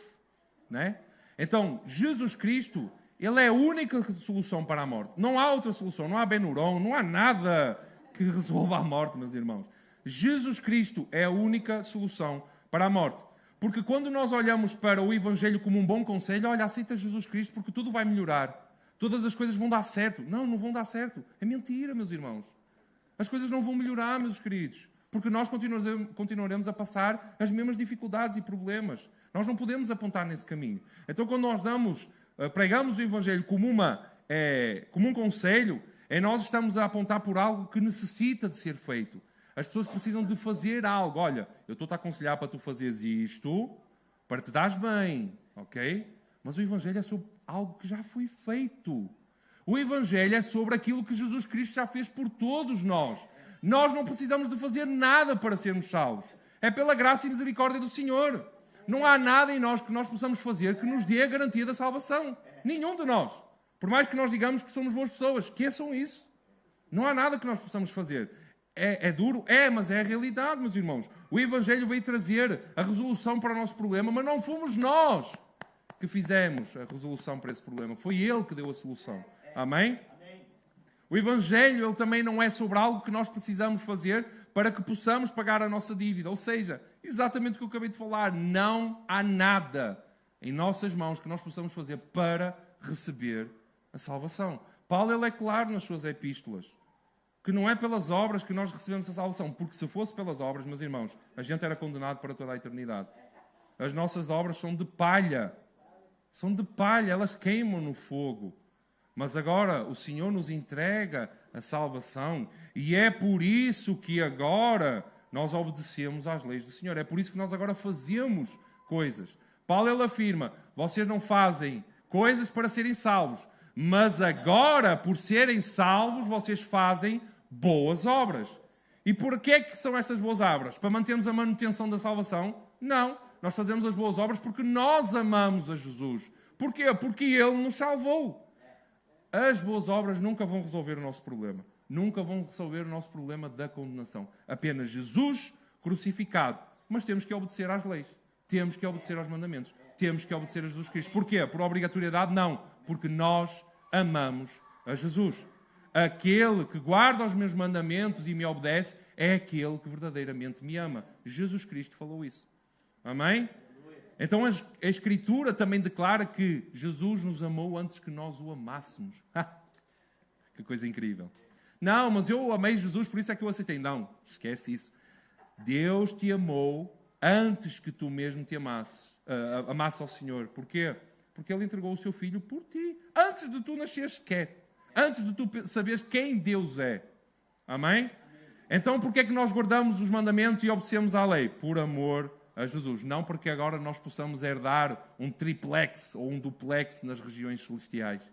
não é? Então, Jesus Cristo, Ele é a única solução para a morte. Não há outra solução, não há Benuron, não há nada que resolva a morte, meus irmãos. Jesus Cristo é a única solução para a morte. Porque quando nós olhamos para o Evangelho como um bom conselho, olha, aceita Jesus Cristo porque tudo vai melhorar. Todas as coisas vão dar certo. Não, não vão dar certo. É mentira, meus irmãos. As coisas não vão melhorar, meus queridos. Porque nós continuaremos a passar as mesmas dificuldades e problemas. Nós não podemos apontar nesse caminho. Então, quando nós pregamos o Evangelho como um conselho, nós estamos a apontar por algo que necessita de ser feito. As pessoas precisam de fazer algo. Olha, eu estou-te a aconselhar para tu fazeres isto, para te dares bem, ok? Mas o Evangelho é sobre algo que já foi feito. O Evangelho é sobre aquilo que Jesus Cristo já fez por todos nós. Nós não precisamos de fazer nada para sermos salvos. É pela graça e misericórdia do Senhor. Não há nada em nós que nós possamos fazer que nos dê a garantia da salvação. Nenhum de nós. Por mais que nós digamos que somos boas pessoas, esqueçam isso. Não há nada que nós possamos fazer. É duro? Mas é a realidade, meus irmãos. O Evangelho veio trazer a resolução para o nosso problema, mas não fomos nós que fizemos a resolução para esse problema. Foi Ele que deu a solução. Amém? O Evangelho, ele também não é sobre algo que nós precisamos fazer para que possamos pagar a nossa dívida. Ou seja, Exatamente o que eu acabei de falar. Não há nada em nossas mãos que nós possamos fazer para receber a salvação. Paulo ele é claro nas suas epístolas que não é pelas obras que nós recebemos a salvação, porque se fosse pelas obras, meus irmãos, a gente era condenado para toda a eternidade. As nossas obras são de palha, elas queimam no fogo. Mas agora o Senhor nos entrega a salvação e é por isso que agora nós obedecemos às leis do Senhor. É por isso que nós agora fazemos coisas. Paulo ele afirma, vocês não fazem coisas para serem salvos, mas agora, por serem salvos, vocês fazem boas obras. E porquê é que são estas boas obras? Para mantermos a manutenção da salvação? Não. Nós fazemos as boas obras porque nós amamos a Jesus. Porquê? Porque Ele nos salvou. As boas obras nunca vão resolver o nosso problema. Nunca vão resolver o nosso problema da condenação. Apenas Jesus crucificado. Mas temos que obedecer às leis. Temos que obedecer aos mandamentos. Temos que obedecer a Jesus Cristo. Porquê? Por obrigatoriedade? Não. Porque nós amamos a Jesus. Aquele que guarda os meus mandamentos e me obedece é aquele que verdadeiramente me ama. Jesus Cristo falou isso. Amém? Então a Escritura também declara que Jesus nos amou antes que nós o amássemos. Que coisa incrível. Não, mas eu amei Jesus, por isso é que eu aceitei. Não, esquece isso. Deus te amou antes que tu mesmo te amasses ao Senhor. Porquê? Porque Ele entregou o seu Filho por ti. Antes de tu nasceres sequer. Antes de tu saberes quem Deus é. Amém? Então porquê é que nós guardamos os mandamentos e obedecemos à lei? Por amor a Jesus. Não porque agora nós possamos herdar um triplex ou um duplex nas regiões celestiais.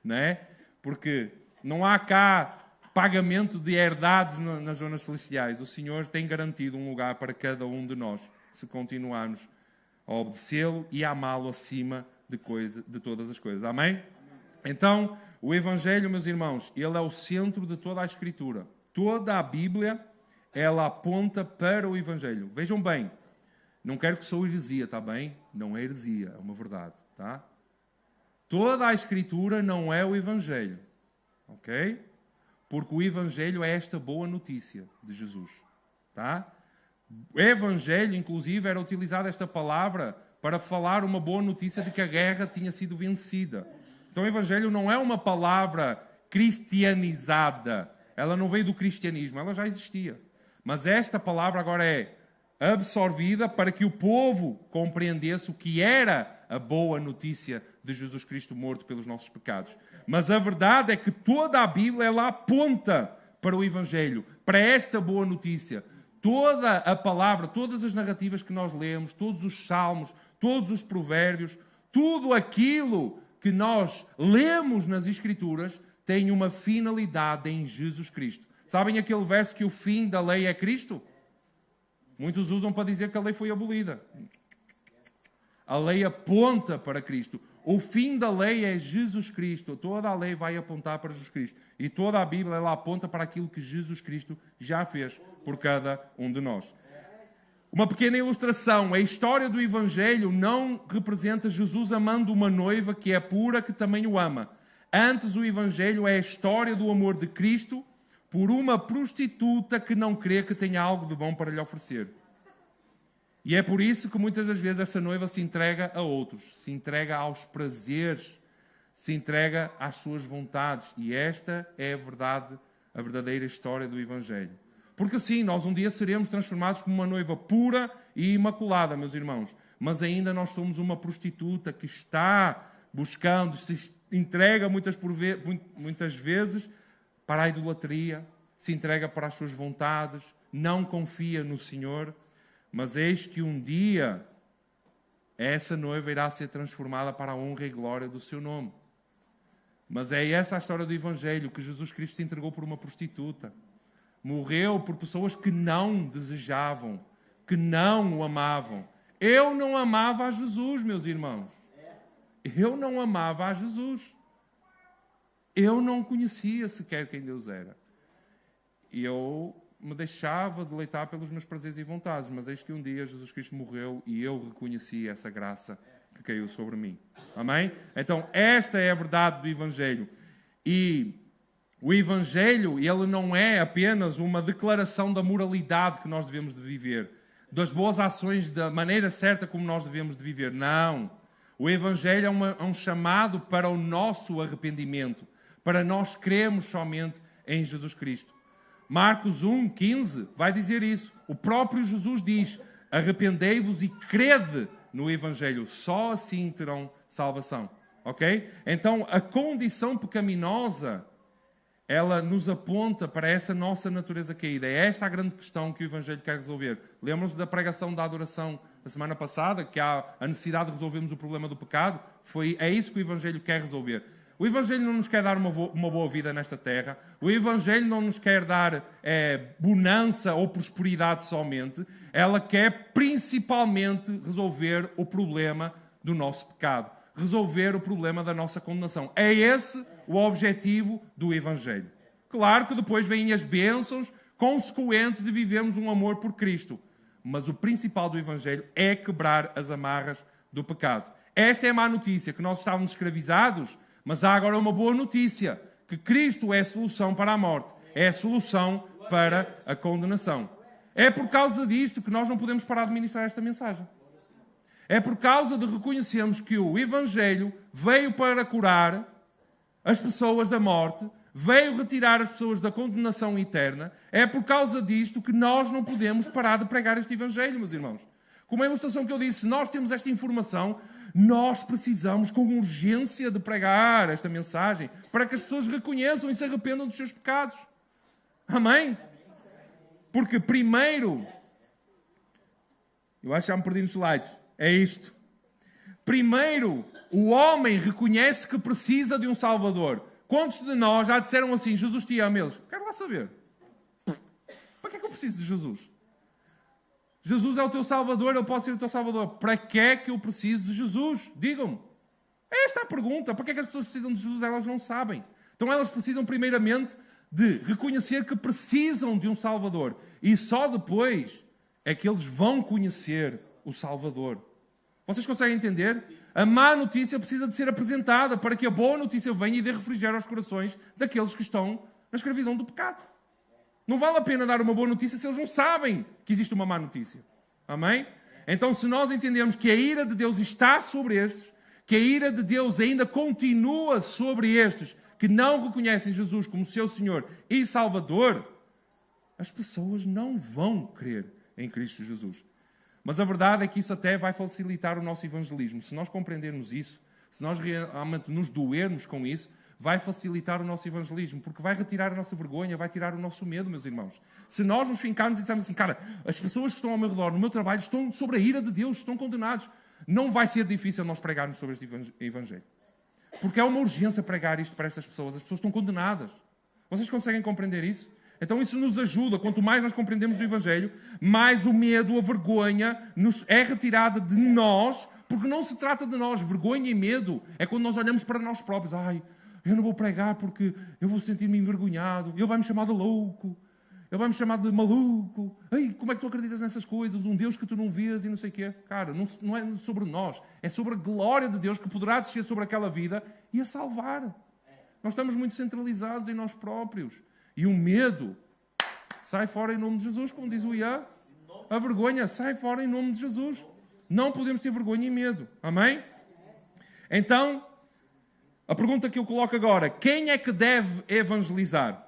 Não é? Porque não há cá pagamento de herdados nas zonas celestiais. O Senhor tem garantido um lugar para cada um de nós, se continuarmos a obedecê-lo e a amá-lo acima de todas as coisas. Amém? Então, o Evangelho, meus irmãos, ele é o centro de toda a Escritura. Toda a Bíblia, ela aponta para o Evangelho. Vejam bem, não quero que sou heresia, está bem? Não é heresia, é uma verdade, tá? Toda a Escritura não é o Evangelho, ok? Porque o Evangelho é esta boa notícia de Jesus, tá? O Evangelho, inclusive, era utilizada esta palavra para falar uma boa notícia de que a guerra tinha sido vencida. Então o Evangelho não é uma palavra cristianizada. Ela não veio do cristianismo, ela já existia. Mas esta palavra agora é absorvida para que o povo compreendesse o que era a boa notícia de Jesus Cristo morto pelos nossos pecados. Mas a verdade é que toda a Bíblia ela aponta para o Evangelho, para esta boa notícia. Toda a palavra, todas as narrativas que nós lemos, todos os salmos, todos os provérbios, tudo aquilo que nós lemos nas Escrituras tem uma finalidade em Jesus Cristo. Sabem aquele verso que o fim da lei é Cristo? Muitos usam para dizer que a lei foi abolida. A lei aponta para Cristo. O fim da lei é Jesus Cristo. Toda a lei vai apontar para Jesus Cristo. E toda a Bíblia ela aponta para aquilo que Jesus Cristo já fez por cada um de nós. Uma pequena ilustração. A história do Evangelho não representa Jesus amando uma noiva que é pura, que também o ama. Antes, o Evangelho é a história do amor de Cristo por uma prostituta que não crê que tenha algo de bom para lhe oferecer. E é por isso que muitas das vezes essa noiva se entrega a outros, se entrega aos prazeres, se entrega às suas vontades. E esta é a verdadeira história do Evangelho. Porque sim, nós um dia seremos transformados como uma noiva pura e imaculada, meus irmãos. Mas ainda nós somos uma prostituta que está buscando, se entrega muitas vezes para a idolatria, se entrega para as suas vontades, não confia no Senhor. Mas eis que um dia essa noiva irá ser transformada para a honra e glória do seu nome. Mas é essa a história do Evangelho, que Jesus Cristo se entregou por uma prostituta. Morreu por pessoas que não desejavam, que não o amavam. Eu não amava a Jesus, meus irmãos. Eu não amava a Jesus. Eu não conhecia sequer quem Deus era. E eu me deixava deleitar pelos meus prazeres e vontades. Mas eis que um dia Jesus Cristo morreu e eu reconheci essa graça que caiu sobre mim. Amém? Então, esta é a verdade do Evangelho. E o Evangelho, ele não é apenas uma declaração da moralidade que nós devemos de viver. das boas ações, da maneira certa como nós devemos de viver. Não. O Evangelho é um chamado para o nosso arrependimento, para nós crermos somente em Jesus Cristo. Marcos 1:15 vai dizer isso. O próprio Jesus diz: arrependei-vos e crede no Evangelho, só assim terão salvação. Ok? Então, a condição pecaminosa, ela nos aponta para essa nossa natureza caída. É esta a grande questão que o Evangelho quer resolver. Lembram-se da pregação da adoração da semana passada, que há a necessidade de resolvermos o problema do pecado? É isso que o Evangelho quer resolver. O Evangelho não nos quer dar uma boa vida nesta terra. O Evangelho não nos quer dar bonança ou prosperidade somente. Ela quer principalmente resolver o problema do nosso pecado. Resolver o problema da nossa condenação. É esse o objetivo do Evangelho. Claro que depois vêm as bênçãos consequentes de vivermos um amor por Cristo. Mas o principal do Evangelho é quebrar as amarras do pecado. Esta é a má notícia, que nós estávamos escravizados, mas há agora uma boa notícia, que Cristo é a solução para a morte, é a solução para a condenação. É por causa disto que nós não podemos parar de ministrar esta mensagem. É por causa de reconhecermos que o Evangelho veio para curar as pessoas da morte, veio retirar as pessoas da condenação eterna. É por causa disto que nós não podemos parar de pregar este Evangelho, meus irmãos. Como a ilustração que eu disse, nós temos esta informação, nós precisamos com urgência de pregar esta mensagem para que as pessoas reconheçam e se arrependam dos seus pecados. Amém? Porque primeiro, eu acho que já me perdi nos slides, é isto. Primeiro, o homem reconhece que precisa de um Salvador. Quantos de nós já disseram assim, Jesus te ama? Eles, quero lá saber. Para que é que eu preciso de Jesus? Jesus é o teu Salvador, Ele pode ser o teu Salvador. Para que é que eu preciso de Jesus? Digam-me. Esta é a pergunta. Para que é que as pessoas precisam de Jesus? Elas não sabem. Então elas precisam primeiramente de reconhecer que precisam de um Salvador. E só depois é que eles vão conhecer o Salvador. Vocês conseguem entender? A má notícia precisa de ser apresentada para que a boa notícia venha e dê refrigério aos corações daqueles que estão na escravidão do pecado. Não vale a pena dar uma boa notícia se eles não sabem que existe uma má notícia. Amém? Então, se nós entendemos que a ira de Deus está sobre estes, que a ira de Deus ainda continua sobre estes que não reconhecem Jesus como seu Senhor e Salvador, as pessoas não vão crer em Cristo Jesus. Mas a verdade é que isso até vai facilitar o nosso evangelismo. Se nós compreendermos isso, se nós realmente nos doermos com isso, vai facilitar o nosso evangelismo, porque vai retirar a nossa vergonha, vai tirar o nosso medo, meus irmãos. Se nós nos fincarmos e dissermos assim, cara, as pessoas que estão ao meu redor, no meu trabalho, estão sobre a ira de Deus, estão condenados, não vai ser difícil nós pregarmos sobre este evangelho. Porque é uma urgência pregar isto para estas pessoas. As pessoas estão condenadas. Vocês conseguem compreender isso? Então isso nos ajuda. Quanto mais nós compreendemos do evangelho, mais o medo, a vergonha nos é retirada de nós, porque não se trata de nós. Vergonha e medo é quando nós olhamos para nós próprios. Ai, eu não vou pregar porque eu vou sentir-me envergonhado. Ele vai me chamar de louco. Ele vai me chamar de maluco. Ei, como é que tu acreditas nessas coisas? Um Deus que tu não vês e não sei o quê. Cara, não é sobre nós. É sobre a glória de Deus que poderá descer sobre aquela vida e a salvar. Nós estamos muito centralizados em nós próprios. E o medo sai fora em nome de Jesus, como diz o Iá. A vergonha sai fora em nome de Jesus. Não podemos ter vergonha e medo. Amém? Então, a pergunta que eu coloco agora, quem é que deve evangelizar?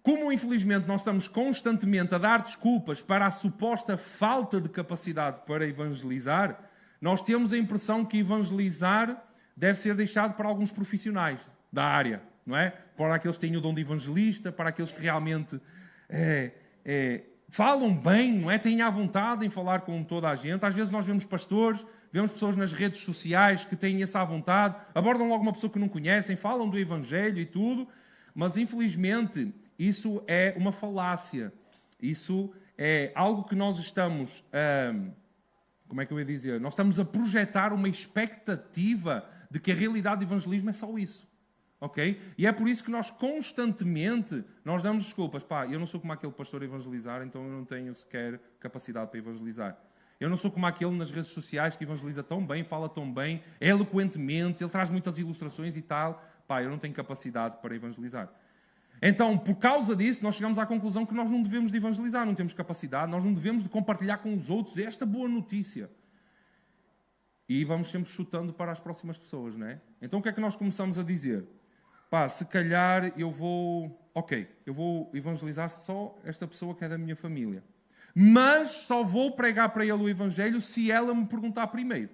Como, infelizmente, nós estamos constantemente a dar desculpas para a suposta falta de capacidade para evangelizar, nós temos a impressão que evangelizar deve ser deixado para alguns profissionais da área, não é? Para aqueles que têm o dom de evangelista, para aqueles que realmente falam bem, não é? Têm à vontade em falar com toda a gente. Às vezes nós vemos pastores, vemos pessoas nas redes sociais que têm essa à vontade, abordam logo uma pessoa que não conhecem, falam do evangelho e tudo, mas infelizmente isso é uma falácia. Isso é algo que nós estamos como é que eu ia dizer? Nós estamos a projetar uma expectativa de que a realidade do evangelismo é só isso. Ok? E é por isso que nós constantemente nós damos desculpas. Pá, eu não sou como aquele pastor a evangelizar, então eu não tenho sequer capacidade para evangelizar. Eu não sou como aquele nas redes sociais que evangeliza tão bem, fala tão bem, eloquentemente, ele traz muitas ilustrações e tal. Pá, eu não tenho capacidade para evangelizar. Então, por causa disso, nós chegamos à conclusão que nós não devemos de evangelizar, não temos capacidade, nós não devemos de compartilhar com os outros esta boa notícia. E vamos sempre chutando para as próximas pessoas, não é? Então, o que é que nós começamos a dizer? Se calhar eu vou evangelizar só esta pessoa que é da minha família. Mas só vou pregar para ele o evangelho se ela me perguntar primeiro.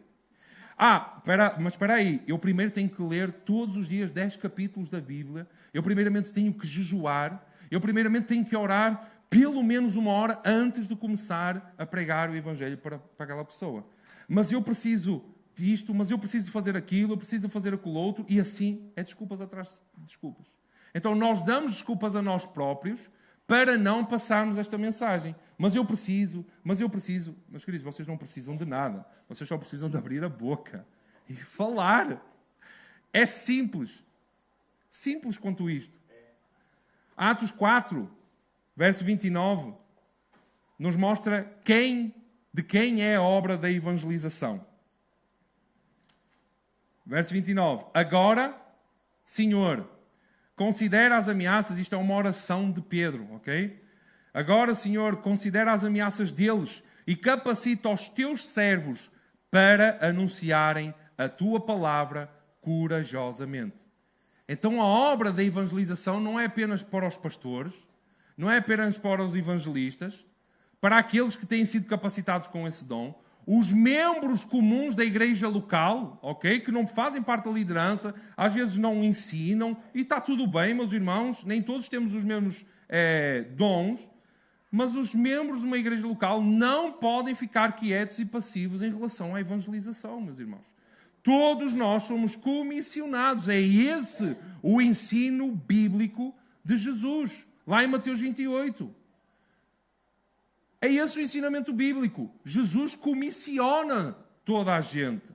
Mas espera aí, eu primeiro tenho que ler todos os dias 10 capítulos da Bíblia, eu primeiramente tenho que jejuar, eu primeiramente tenho que orar pelo menos 1 hora antes de começar a pregar o evangelho para aquela pessoa. Mas eu preciso disto, mas eu preciso de fazer aquilo, eu preciso de fazer aquilo outro, e assim é desculpas atrás de desculpas. Então nós damos desculpas a nós próprios para não passarmos esta mensagem. Mas eu preciso. Meus queridos, vocês não precisam de nada. Vocês só precisam de abrir a boca e falar. É simples. Simples quanto isto. Atos 4, verso 29, nos mostra de quem é a obra da evangelização. Verso 29. Agora, Senhor, considera as ameaças, isto é uma oração de Pedro, ok? Agora, Senhor, considera as ameaças deles e capacita os teus servos para anunciarem a tua palavra corajosamente. Então a obra da evangelização não é apenas para os pastores, não é apenas para os evangelistas, para aqueles que têm sido capacitados com esse dom, os membros comuns da igreja local, ok? Que não fazem parte da liderança, às vezes não ensinam, e está tudo bem, meus irmãos, nem todos temos os mesmos dons, mas os membros de uma igreja local não podem ficar quietos e passivos em relação à evangelização, meus irmãos. Todos nós somos comissionados, é esse o ensino bíblico de Jesus, lá em Mateus 28. É esse o ensinamento bíblico. Jesus comissiona toda a gente.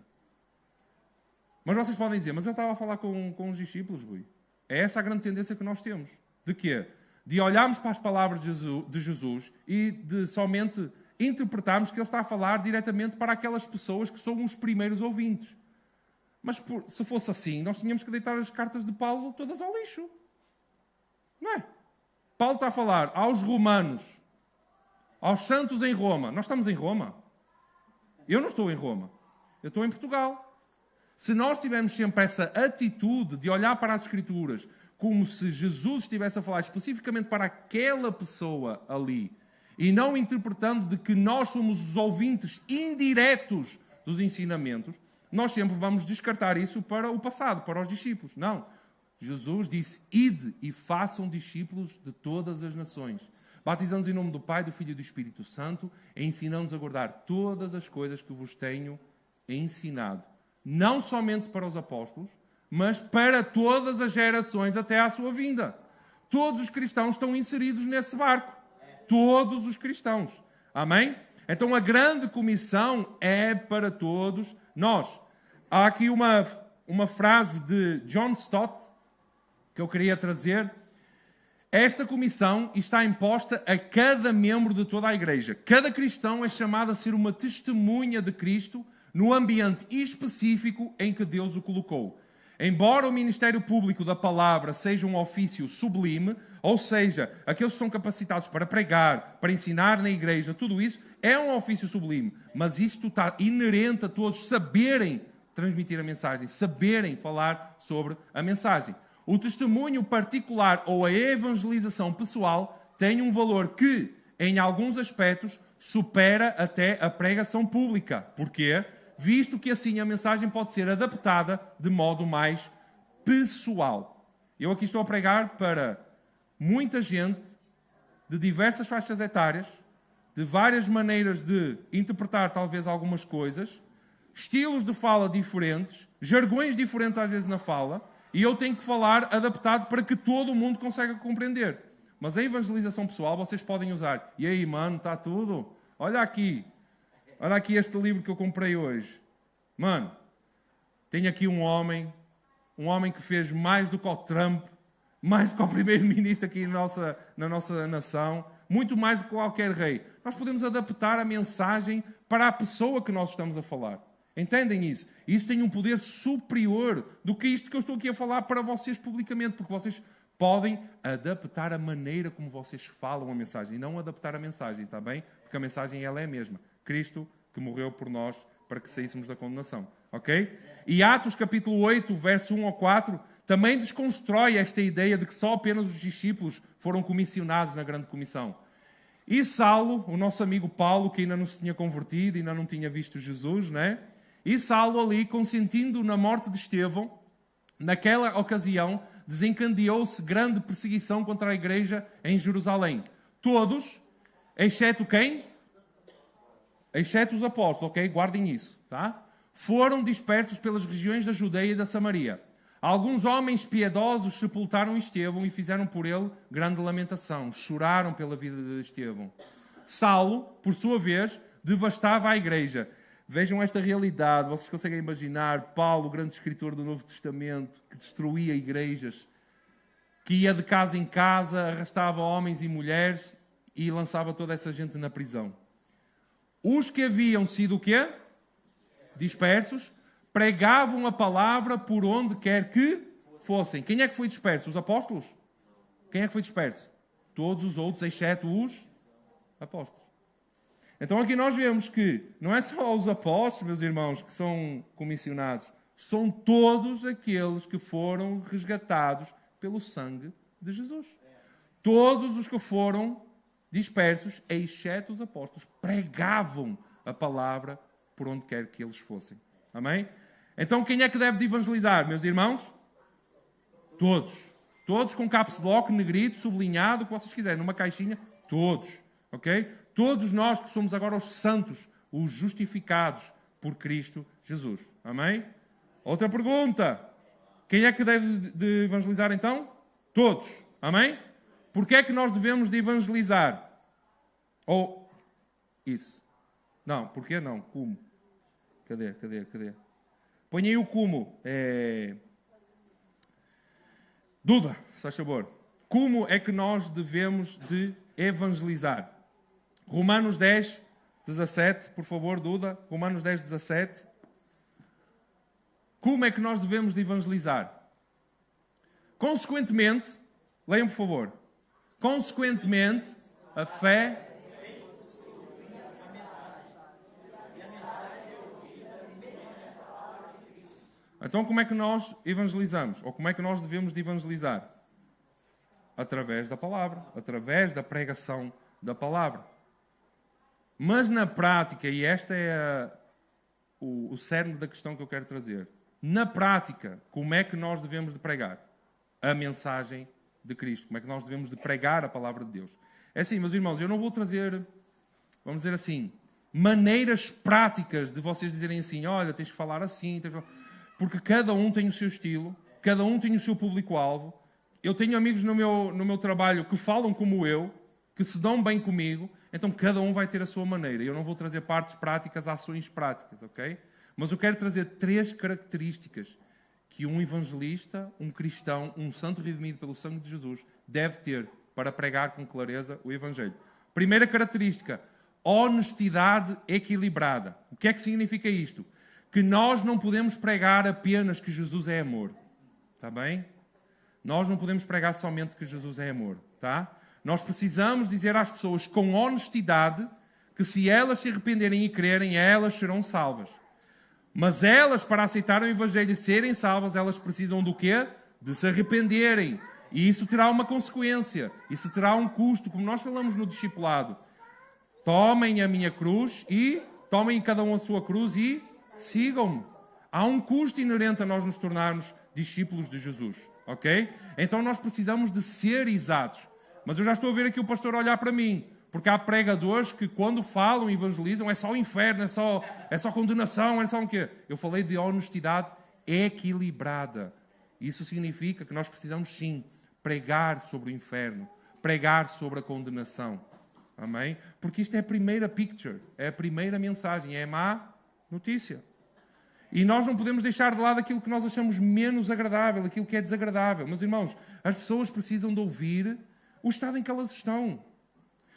Mas vocês podem dizer, mas eu estava a falar com os discípulos, Rui. É essa a grande tendência que nós temos. De quê? De olharmos para as palavras de Jesus e de somente interpretarmos que ele está a falar diretamente para aquelas pessoas que são os primeiros ouvintes. Mas se fosse assim, nós tínhamos que deitar as cartas de Paulo todas ao lixo. Não é? Paulo está a falar aos romanos, aos santos em Roma. Nós estamos em Roma? Eu não estou em Roma. Eu estou em Portugal. Se nós tivermos sempre essa atitude de olhar para as Escrituras como se Jesus estivesse a falar especificamente para aquela pessoa ali e não interpretando de que nós somos os ouvintes indiretos dos ensinamentos, nós sempre vamos descartar isso para o passado, para os discípulos. Não. Jesus disse, ide e façam discípulos de todas as nações, batizando-os em nome do Pai, do Filho e do Espírito Santo, e ensinando-os a guardar todas as coisas que vos tenho ensinado. Não somente para os apóstolos, mas para todas as gerações até à sua vinda. Todos os cristãos estão inseridos nesse barco. Todos os cristãos. Amém? Então a grande comissão é para todos nós. Há aqui uma frase de John Stott que eu queria trazer. Esta comissão está imposta a cada membro de toda a igreja. Cada cristão é chamado a ser uma testemunha de Cristo no ambiente específico em que Deus o colocou. Embora o ministério público da palavra seja um ofício sublime, ou seja, aqueles que são capacitados para pregar, para ensinar na igreja, tudo isso é um ofício sublime. Mas isto está inerente a todos saberem transmitir a mensagem, saberem falar sobre a mensagem. O testemunho particular ou a evangelização pessoal tem um valor que, em alguns aspectos, supera até a pregação pública. Porquê? Visto que assim a mensagem pode ser adaptada de modo mais pessoal. Eu aqui estou a pregar para muita gente de diversas faixas etárias, de várias maneiras de interpretar talvez algumas coisas, estilos de fala diferentes, jargões diferentes às vezes na fala, e eu tenho que falar adaptado para que todo mundo consiga compreender. Mas a evangelização pessoal vocês podem usar. E aí, mano, está tudo? Olha aqui este livro que eu comprei hoje. Mano, tenho aqui um homem que fez mais do que o Trump, mais do que o primeiro-ministro aqui na nossa nação, muito mais do que qualquer rei. Nós podemos adaptar a mensagem para a pessoa que nós estamos a falar. Entendem isso? Isso tem um poder superior do que isto que eu estou aqui a falar para vocês publicamente, porque vocês podem adaptar a maneira como vocês falam a mensagem, e não adaptar a mensagem, está bem? Porque a mensagem ela é a mesma. Cristo que morreu por nós para que saíssemos da condenação, ok? E Atos capítulo 8, verso 1 ao 4, também desconstrói esta ideia de que só apenas os discípulos foram comissionados na grande comissão. E Saulo, o nosso amigo Paulo, que ainda não se tinha convertido, ainda não tinha visto Jesus, né? E Saulo ali, consentindo na morte de Estevão, naquela ocasião, desencadeou-se grande perseguição contra a igreja em Jerusalém. Todos, exceto quem? Exceto os apóstolos, ok? Guardem isso, tá? Foram dispersos pelas regiões da Judeia e da Samaria. Alguns homens piedosos sepultaram Estevão e fizeram por ele grande lamentação. Choraram pela vida de Estevão. Saulo, por sua vez, devastava a igreja. Vejam esta realidade. Vocês conseguem imaginar Paulo, o grande escritor do Novo Testamento, que destruía igrejas, que ia de casa em casa, arrastava homens e mulheres e lançava toda essa gente na prisão. Os que haviam sido o quê? Dispersos, pregavam a palavra por onde quer que fossem. Quem é que foi disperso? Os apóstolos? Quem é que foi disperso? Todos os outros, exceto os apóstolos. Então aqui nós vemos que não é só os apóstolos, meus irmãos, que são comissionados. São todos aqueles que foram resgatados pelo sangue de Jesus. Todos os que foram dispersos, exceto os apóstolos, pregavam a palavra por onde quer que eles fossem. Amém? Então quem é que deve de evangelizar, meus irmãos? Todos. Todos com caps lock, negrito, sublinhado, o que vocês quiserem, numa caixinha, todos. Ok? Todos nós que somos agora os santos, os justificados por Cristo Jesus. Amém? Outra pergunta. Quem é que deve de evangelizar então? Todos. Amém? Porquê é que nós devemos de evangelizar? Ou, isso. Não, porquê não? Como? Cadê? Põe aí o como. Duda, se faz favor. Como é que nós devemos de evangelizar? Romanos 10, 17, por favor, Duda. Romanos 10, 17. Como é que nós devemos de evangelizar? Consequentemente, leiam por favor. Consequentemente, a fé... Então, como é que nós evangelizamos? Ou como é que nós devemos de evangelizar? Através da palavra, através da pregação da palavra. Mas na prática, e esta é o cerne da questão que eu quero trazer, na prática, como é que nós devemos de pregar? A mensagem de Cristo. Como é que nós devemos de pregar a palavra de Deus? É assim, meus irmãos, eu não vou trazer, vamos dizer assim, maneiras práticas de vocês dizerem assim, olha, tens que falar assim, porque cada um tem o seu estilo, cada um tem o seu público-alvo. Eu tenho amigos no meu trabalho que falam como eu, que se dão bem comigo, então cada um vai ter a sua maneira. Eu não vou trazer partes práticas, ações práticas, ok? Mas eu quero trazer 3 características que um evangelista, um cristão, um santo redimido pelo sangue de Jesus deve ter para pregar com clareza o evangelho. Primeira característica, honestidade equilibrada. O que é que significa isto? Que nós não podemos pregar apenas que Jesus é amor. Está bem? Nós não podemos pregar somente que Jesus é amor. Tá? Nós precisamos dizer às pessoas com honestidade que se elas se arrependerem e crerem, elas serão salvas. Mas elas, para aceitarem o evangelho e serem salvas, elas precisam do quê? De se arrependerem. E isso terá uma consequência. Isso terá um custo, como nós falamos no discipulado. Tomem a minha cruz e tomem cada um a sua cruz e sigam-me. Há um custo inerente a nós nos tornarmos discípulos de Jesus. Ok? Então nós precisamos de ser exatos. Mas eu já estou a ver aqui o pastor olhar para mim. Porque há pregadores que quando falam e evangelizam é só o inferno, é só condenação, é só o quê? Eu falei de honestidade equilibrada. Isso significa que nós precisamos sim pregar sobre o inferno, pregar sobre a condenação. Amém? Porque isto é a primeira picture, é a primeira mensagem, é a má notícia. E nós não podemos deixar de lado aquilo que nós achamos menos agradável, aquilo que é desagradável. Meus irmãos, as pessoas precisam de ouvir o estado em que elas estão.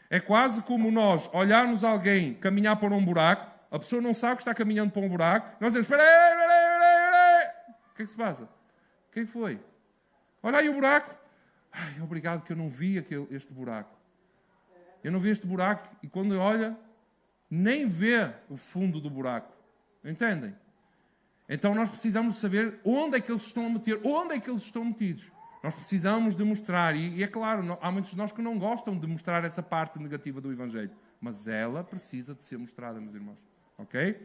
É quase como nós olharmos alguém caminhar para um buraco, a pessoa não sabe que está caminhando para um buraco, nós dizemos, espera aí. O que é que se passa? O que é que foi? Olha aí o buraco. Ai, obrigado que eu não vi este buraco. Eu não vi este buraco e quando olha, nem vê o fundo do buraco. Entendem? Então nós precisamos saber onde é que eles estão a meter, onde é que eles estão metidos. Nós precisamos de mostrar, e é claro, há muitos de nós que não gostam de mostrar essa parte negativa do Evangelho, mas ela precisa de ser mostrada, meus irmãos. Ok?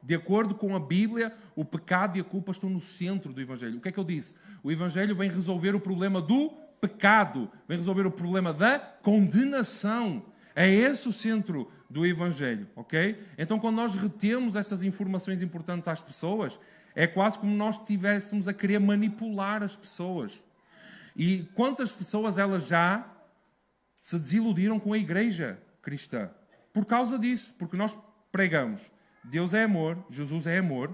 De acordo com a Bíblia, o pecado e a culpa estão no centro do Evangelho. O que é que eu disse? O Evangelho vem resolver o problema do pecado, vem resolver o problema da condenação. É esse o centro do Evangelho, ok? Então, quando nós retemos estas informações importantes às pessoas, é quase como nós estivéssemos a querer manipular as pessoas. E quantas pessoas elas já se desiludiram com a igreja cristã? Por causa disso, porque nós pregamos, Deus é amor, Jesus é amor,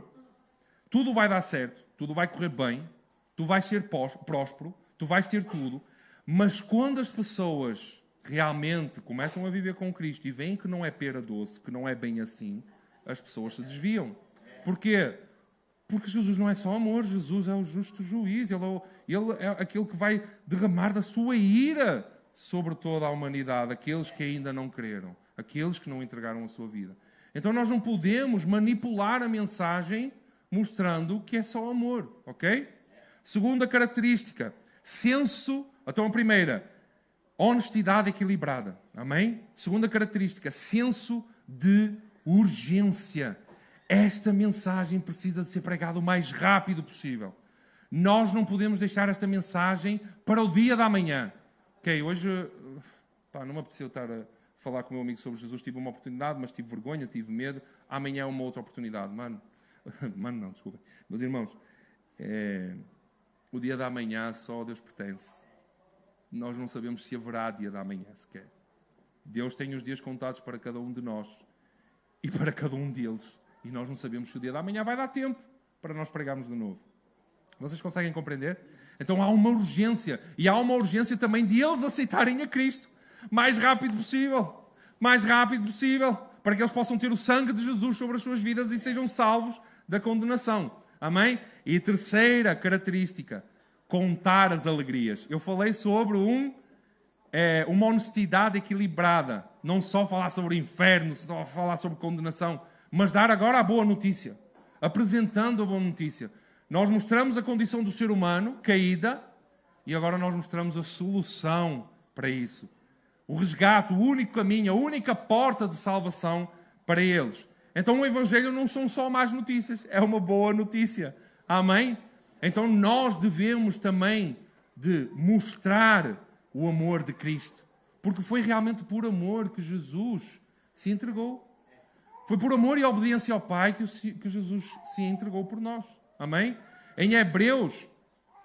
tudo vai dar certo, tudo vai correr bem, tu vais ser próspero, tu vais ter tudo, mas quando as pessoas realmente começam a viver com Cristo e veem que não é pera doce, que não é bem assim, as pessoas se desviam. Porquê? Porque Jesus não é só amor, Jesus é o justo juiz, Ele é aquele que vai derramar da sua ira sobre toda a humanidade, aqueles que ainda não creram, aqueles que não entregaram a sua vida. Então nós não podemos manipular a mensagem mostrando que é só amor, ok? Segunda característica, senso, então a primeira, honestidade equilibrada, amém? Segunda característica, senso de urgência. Esta mensagem precisa de ser pregada o mais rápido possível. Nós não podemos deixar esta mensagem para o dia da manhã. Ok, hoje não me apeteceu estar a falar com o meu amigo sobre Jesus, tive uma oportunidade, mas tive vergonha, tive medo. Amanhã é uma outra oportunidade. Mano, não, desculpem. Meus irmãos, o dia da manhã só a Deus pertence. Nós não sabemos se haverá dia da manhã sequer. Deus tem os dias contados para cada um de nós e para cada um deles. E nós não sabemos se o dia da manhã vai dar tempo para nós pregarmos de novo. Vocês conseguem compreender? Então há uma urgência. E há uma urgência também de eles aceitarem a Cristo. Mais rápido possível. Mais rápido possível. Para que eles possam ter o sangue de Jesus sobre as suas vidas e sejam salvos da condenação. Amém? E terceira característica. Contar as alegrias. Eu falei sobre uma honestidade equilibrada. Não só falar sobre o inferno, só falar sobre condenação. Mas dar agora a boa notícia. Apresentando a boa notícia. Nós mostramos a condição do ser humano caída e agora nós mostramos a solução para isso. O resgate, o único caminho, a única porta de salvação para eles. Então o Evangelho não são só más notícias, é uma boa notícia. Amém? Então nós devemos também de mostrar o amor de Cristo. Porque foi realmente por amor que Jesus se entregou. Foi por amor e obediência ao Pai que Jesus se entregou por nós. Amém? Em Hebreus,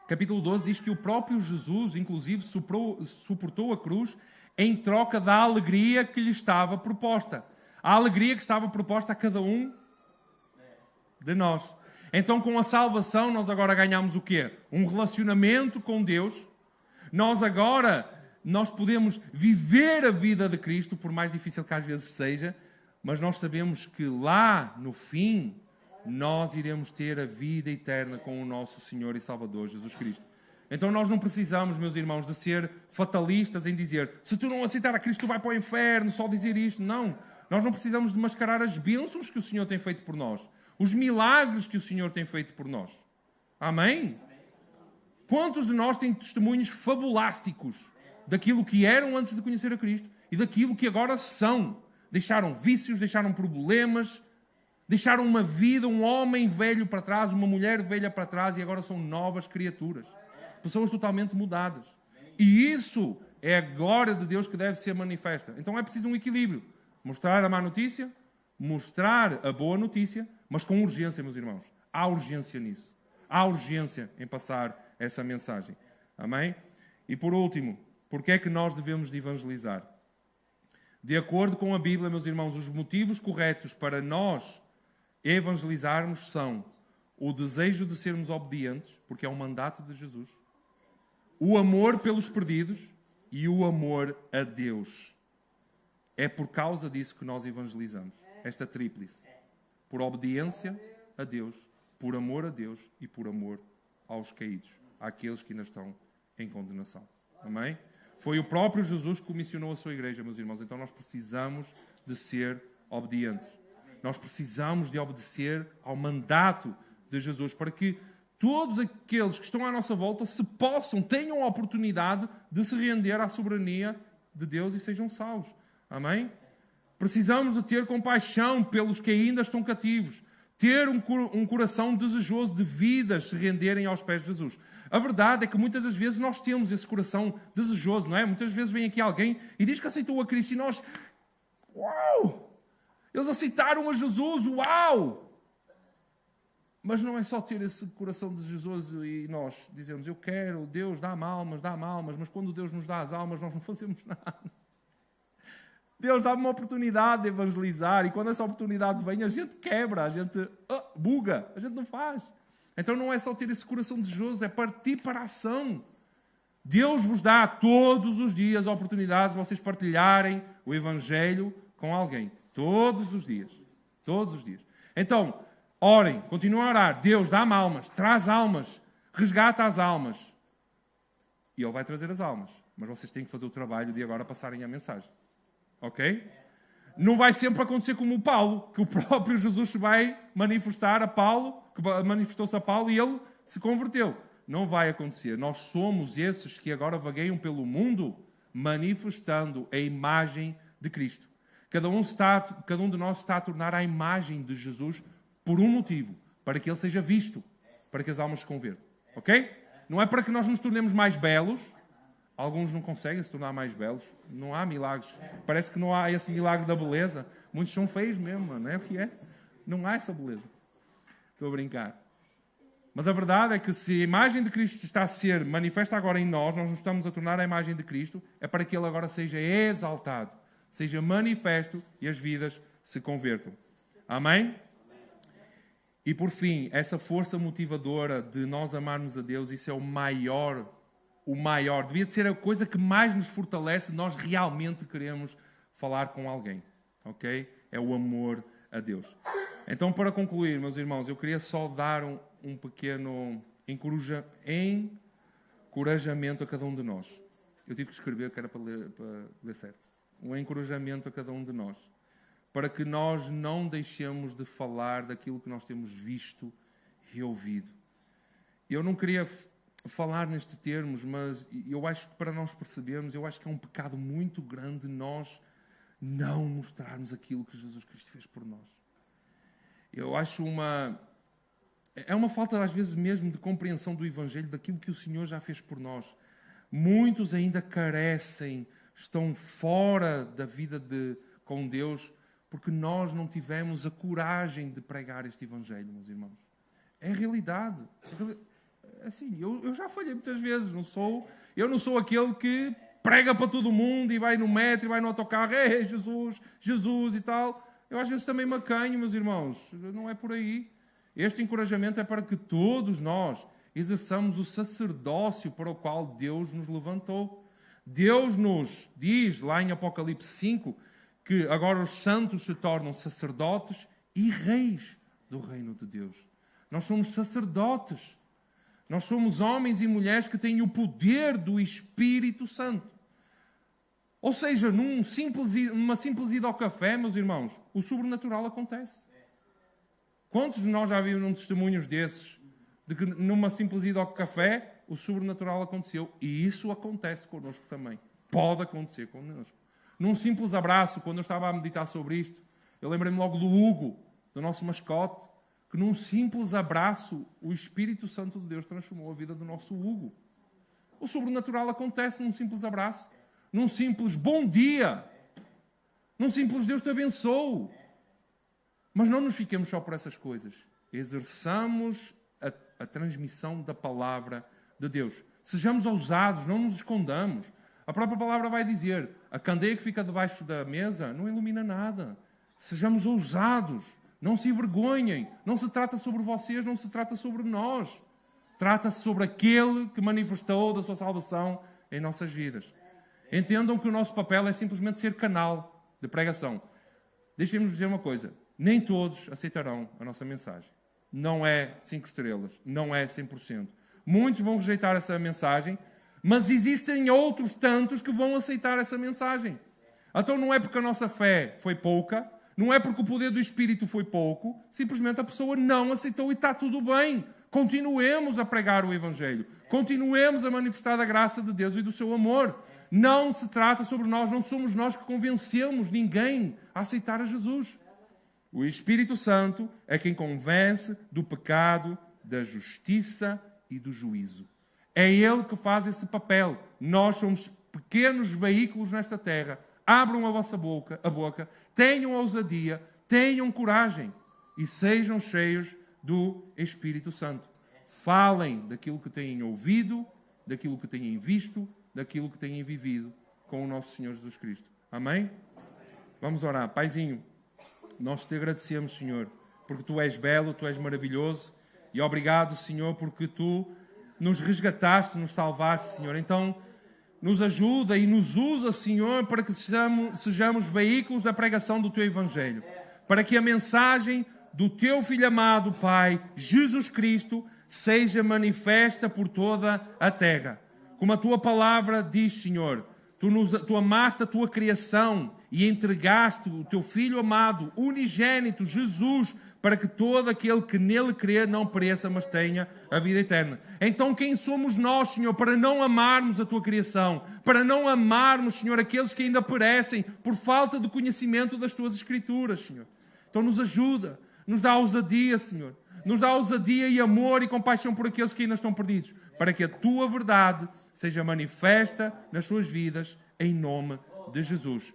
capítulo 12, diz que o próprio Jesus, inclusive, suportou a cruz em troca da alegria que lhe estava proposta. A alegria que estava proposta a cada um de nós. Então, com a salvação, nós agora ganhamos o quê? Um relacionamento com Deus. Nós podemos viver a vida de Cristo, por mais difícil que às vezes seja, mas nós sabemos que lá, no fim, nós iremos ter a vida eterna com o nosso Senhor e Salvador, Jesus Cristo. Então nós não precisamos, meus irmãos, de ser fatalistas em dizer se tu não aceitar a Cristo, tu vai para o inferno, só dizer isto. Não. Nós não precisamos de mascarar as bênçãos que o Senhor tem feito por nós. Os milagres que o Senhor tem feito por nós. Amém? Quantos de nós têm testemunhos fabulásticos daquilo que eram antes de conhecer a Cristo e daquilo que agora são? Deixaram vícios, deixaram problemas, deixaram uma vida, um homem velho para trás, uma mulher velha para trás e agora são novas criaturas. Pessoas totalmente mudadas. E isso é a glória de Deus que deve ser manifesta. Então é preciso um equilíbrio. Mostrar a má notícia, mostrar a boa notícia, mas com urgência, meus irmãos. Há urgência nisso. Há urgência em passar essa mensagem. Amém? E por último, porque é que nós devemos de evangelizar? De acordo com a Bíblia, meus irmãos, os motivos corretos para nós evangelizarmos são o desejo de sermos obedientes, porque é um mandato de Jesus, o amor pelos perdidos e o amor a Deus. É por causa disso que nós evangelizamos. Esta tríplice. Por obediência a Deus, por amor a Deus e por amor aos caídos, àqueles que ainda estão em condenação. Amém? Foi o próprio Jesus que comissionou a sua igreja, meus irmãos. Então nós precisamos de ser obedientes. Nós precisamos de obedecer ao mandato de Jesus para que todos aqueles que estão à nossa volta tenham a oportunidade de se render à soberania de Deus e sejam salvos. Amém? Precisamos de ter compaixão pelos que ainda estão cativos. Ter um coração desejoso de vidas se renderem aos pés de Jesus. A verdade é que muitas das vezes nós temos esse coração desejoso, não é? Muitas vezes vem aqui alguém e diz que aceitou a Cristo e nós... Uau! Eles aceitaram a Jesus, uau! Mas não é só ter esse coração desejoso e nós dizemos, eu quero, Deus dá-me almas, mas quando Deus nos dá as almas nós não fazemos nada. Deus dá-me uma oportunidade de evangelizar e quando essa oportunidade vem a gente quebra, a gente buga, a gente não faz. Então não é só ter esse coração desejoso, é partir para a ação. Deus vos dá todos os dias a oportunidade de vocês partilharem o Evangelho com alguém. Todos os dias. Todos os dias. Então, orem, continuem a orar. Deus dá-me almas, traz almas, resgata as almas. E Ele vai trazer as almas. Mas vocês têm que fazer o trabalho de agora passarem a mensagem. Ok? Não vai sempre acontecer como o Paulo, que o próprio Jesus vai manifestar a Paulo, que manifestou-se a Paulo e ele se converteu. Não vai acontecer. Nós somos esses que agora vagueiam pelo mundo manifestando a imagem de Cristo. Cada um de nós está a tornar a imagem de Jesus por um motivo, para que Ele seja visto, para que as almas se convertam. Ok? Não é para que nós nos tornemos mais belos. Alguns não conseguem se tornar mais belos. Não há milagres. Parece que não há esse milagre da beleza. Muitos são feios mesmo, não é o que é? Não há essa beleza. Estou a brincar. Mas a verdade é que se a imagem de Cristo está a ser manifesta agora em nós nos estamos a tornar a imagem de Cristo, é para que Ele agora seja exaltado, seja manifesto e as vidas se convertam. Amém? E por fim, essa força motivadora de nós amarmos a Deus, isso é o maior, devia de ser a coisa que mais nos fortalece, nós realmente queremos falar com alguém, ok? É o amor a Deus. Então, para concluir, meus irmãos, eu queria só dar um pequeno encorajamento a cada um de nós. Eu tive que escrever, que era para ler certo. Um encorajamento a cada um de nós, para que nós não deixemos de falar daquilo que nós temos visto e ouvido. Eu não queria falar nestes termos, mas eu acho que para nós percebermos, eu acho que é um pecado muito grande nós não mostrarmos aquilo que Jesus Cristo fez por nós. Eu acho é uma falta às vezes mesmo de compreensão do Evangelho, daquilo que o Senhor já fez por nós. Muitos ainda carecem, estão fora da vida com Deus, porque nós não tivemos a coragem de pregar este Evangelho, meus irmãos. É a realidade. Assim, eu já falhei muitas vezes. Eu não sou aquele que prega para todo mundo e vai no metro e vai no autocarro, Jesus, Jesus e tal. Eu às vezes também me acanho, meus irmãos. Não é por aí. Este encorajamento é para que todos nós exerçamos o sacerdócio para o qual Deus nos levantou. Deus nos diz, lá em Apocalipse 5, que agora os santos se tornam sacerdotes e reis do reino de Deus. Nós somos sacerdotes. Nós somos homens e mulheres que têm o poder do Espírito Santo. Ou seja, numa simples ida ao café, meus irmãos, o sobrenatural acontece. Quantos de nós já viram testemunhos desses, de que numa simples ida ao café, o sobrenatural aconteceu? E isso acontece connosco também. Pode acontecer connosco. Num simples abraço, quando eu estava a meditar sobre isto, eu lembrei-me logo do Hugo, do nosso mascote, que num simples abraço, o Espírito Santo de Deus transformou a vida do nosso Hugo. O sobrenatural acontece num simples abraço, num simples bom dia, num simples Deus te abençoe. Mas não nos fiquemos só por essas coisas. Exerçamos a transmissão da palavra de Deus. Sejamos ousados, não nos escondamos. A própria palavra vai dizer, a candeia que fica debaixo da mesa não ilumina nada. Sejamos ousados, não se envergonhem. Não se trata sobre vocês, não se trata sobre nós. Trata-se sobre aquele que manifestou da sua salvação em nossas vidas. Entendam que o nosso papel é simplesmente ser canal de pregação. Deixem-nos dizer uma coisa. Nem todos aceitarão a nossa mensagem. Não é 5 estrelas. Não é 100%. Muitos vão rejeitar essa mensagem Mas existem outros tantos que vão aceitar essa mensagem. Então não é porque a nossa fé foi pouca, não é porque o poder do Espírito foi pouco, simplesmente a pessoa não aceitou e está tudo bem. Continuemos a pregar o Evangelho. Continuemos a manifestar a graça de Deus e do seu amor. Não se trata sobre nós, não somos nós que convencemos ninguém a aceitar a Jesus. O Espírito Santo é quem convence do pecado, da justiça e do juízo. É Ele que faz esse papel. Nós somos pequenos veículos nesta terra. Abram a vossa boca, tenham ousadia, tenham coragem e sejam cheios do Espírito Santo. Falem daquilo que têm ouvido, daquilo que têm visto, daquilo que têm vivido com o nosso Senhor Jesus Cristo. Amém? Vamos orar. Paizinho, nós te agradecemos, Senhor, porque Tu és belo, Tu és maravilhoso e obrigado, Senhor, porque Tu nos resgataste, nos salvaste, Senhor. Então, nos ajuda e nos usa, Senhor, para que sejamos veículos da pregação do Teu Evangelho. Para que a mensagem do Teu Filho amado, Pai, Jesus Cristo, seja manifesta por toda a terra. Como a Tua palavra diz, Senhor, Tu amaste a Tua criação e entregaste o Teu Filho amado, unigênito, Jesus, para que todo aquele que nele crê não pereça, mas tenha a vida eterna. Então quem somos nós, Senhor, para não amarmos a Tua criação, para não amarmos, Senhor, aqueles que ainda perecem por falta de conhecimento das Tuas Escrituras, Senhor? Então nos ajuda, nos dá ousadia, Senhor. Nos dá ousadia e amor e compaixão por aqueles que ainda estão perdidos, para que a Tua verdade seja manifesta nas suas vidas, em nome de Jesus.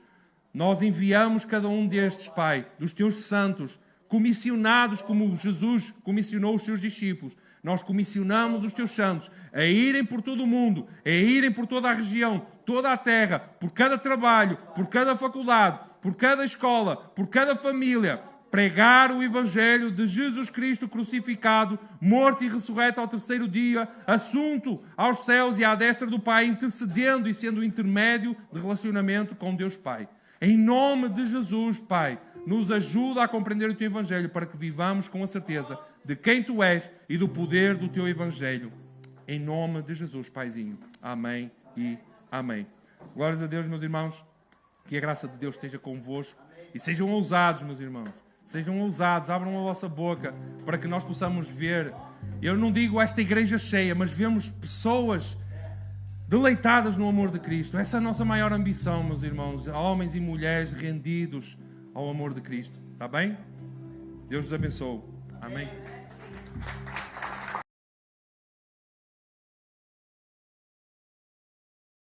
Nós enviamos cada um destes, Pai, dos Teus santos, comissionados como Jesus comissionou os seus discípulos. Nós comissionamos os Teus santos a irem por todo o mundo, a irem por toda a região, toda a terra, por cada trabalho, por cada faculdade, por cada escola, por cada família, pregar o Evangelho de Jesus Cristo crucificado, morto e ressurreto ao terceiro dia, assunto aos céus e à destra do Pai, intercedendo e sendo intermédio de relacionamento com Deus Pai. Em nome de Jesus, Pai, nos ajuda a compreender o Teu Evangelho para que vivamos com a certeza de quem Tu és e do poder do Teu Evangelho. Em nome de Jesus, Paizinho. Amém e amém. Glórias a Deus, meus irmãos. Que a graça de Deus esteja convosco. E sejam ousados, meus irmãos. Sejam ousados, abram a vossa boca para que nós possamos ver. Eu não digo esta igreja cheia, mas vemos pessoas deleitadas no amor de Cristo. Essa é a nossa maior ambição, meus irmãos. Homens e mulheres rendidos ao amor de Cristo. Está bem? Deus os abençoe. Amém.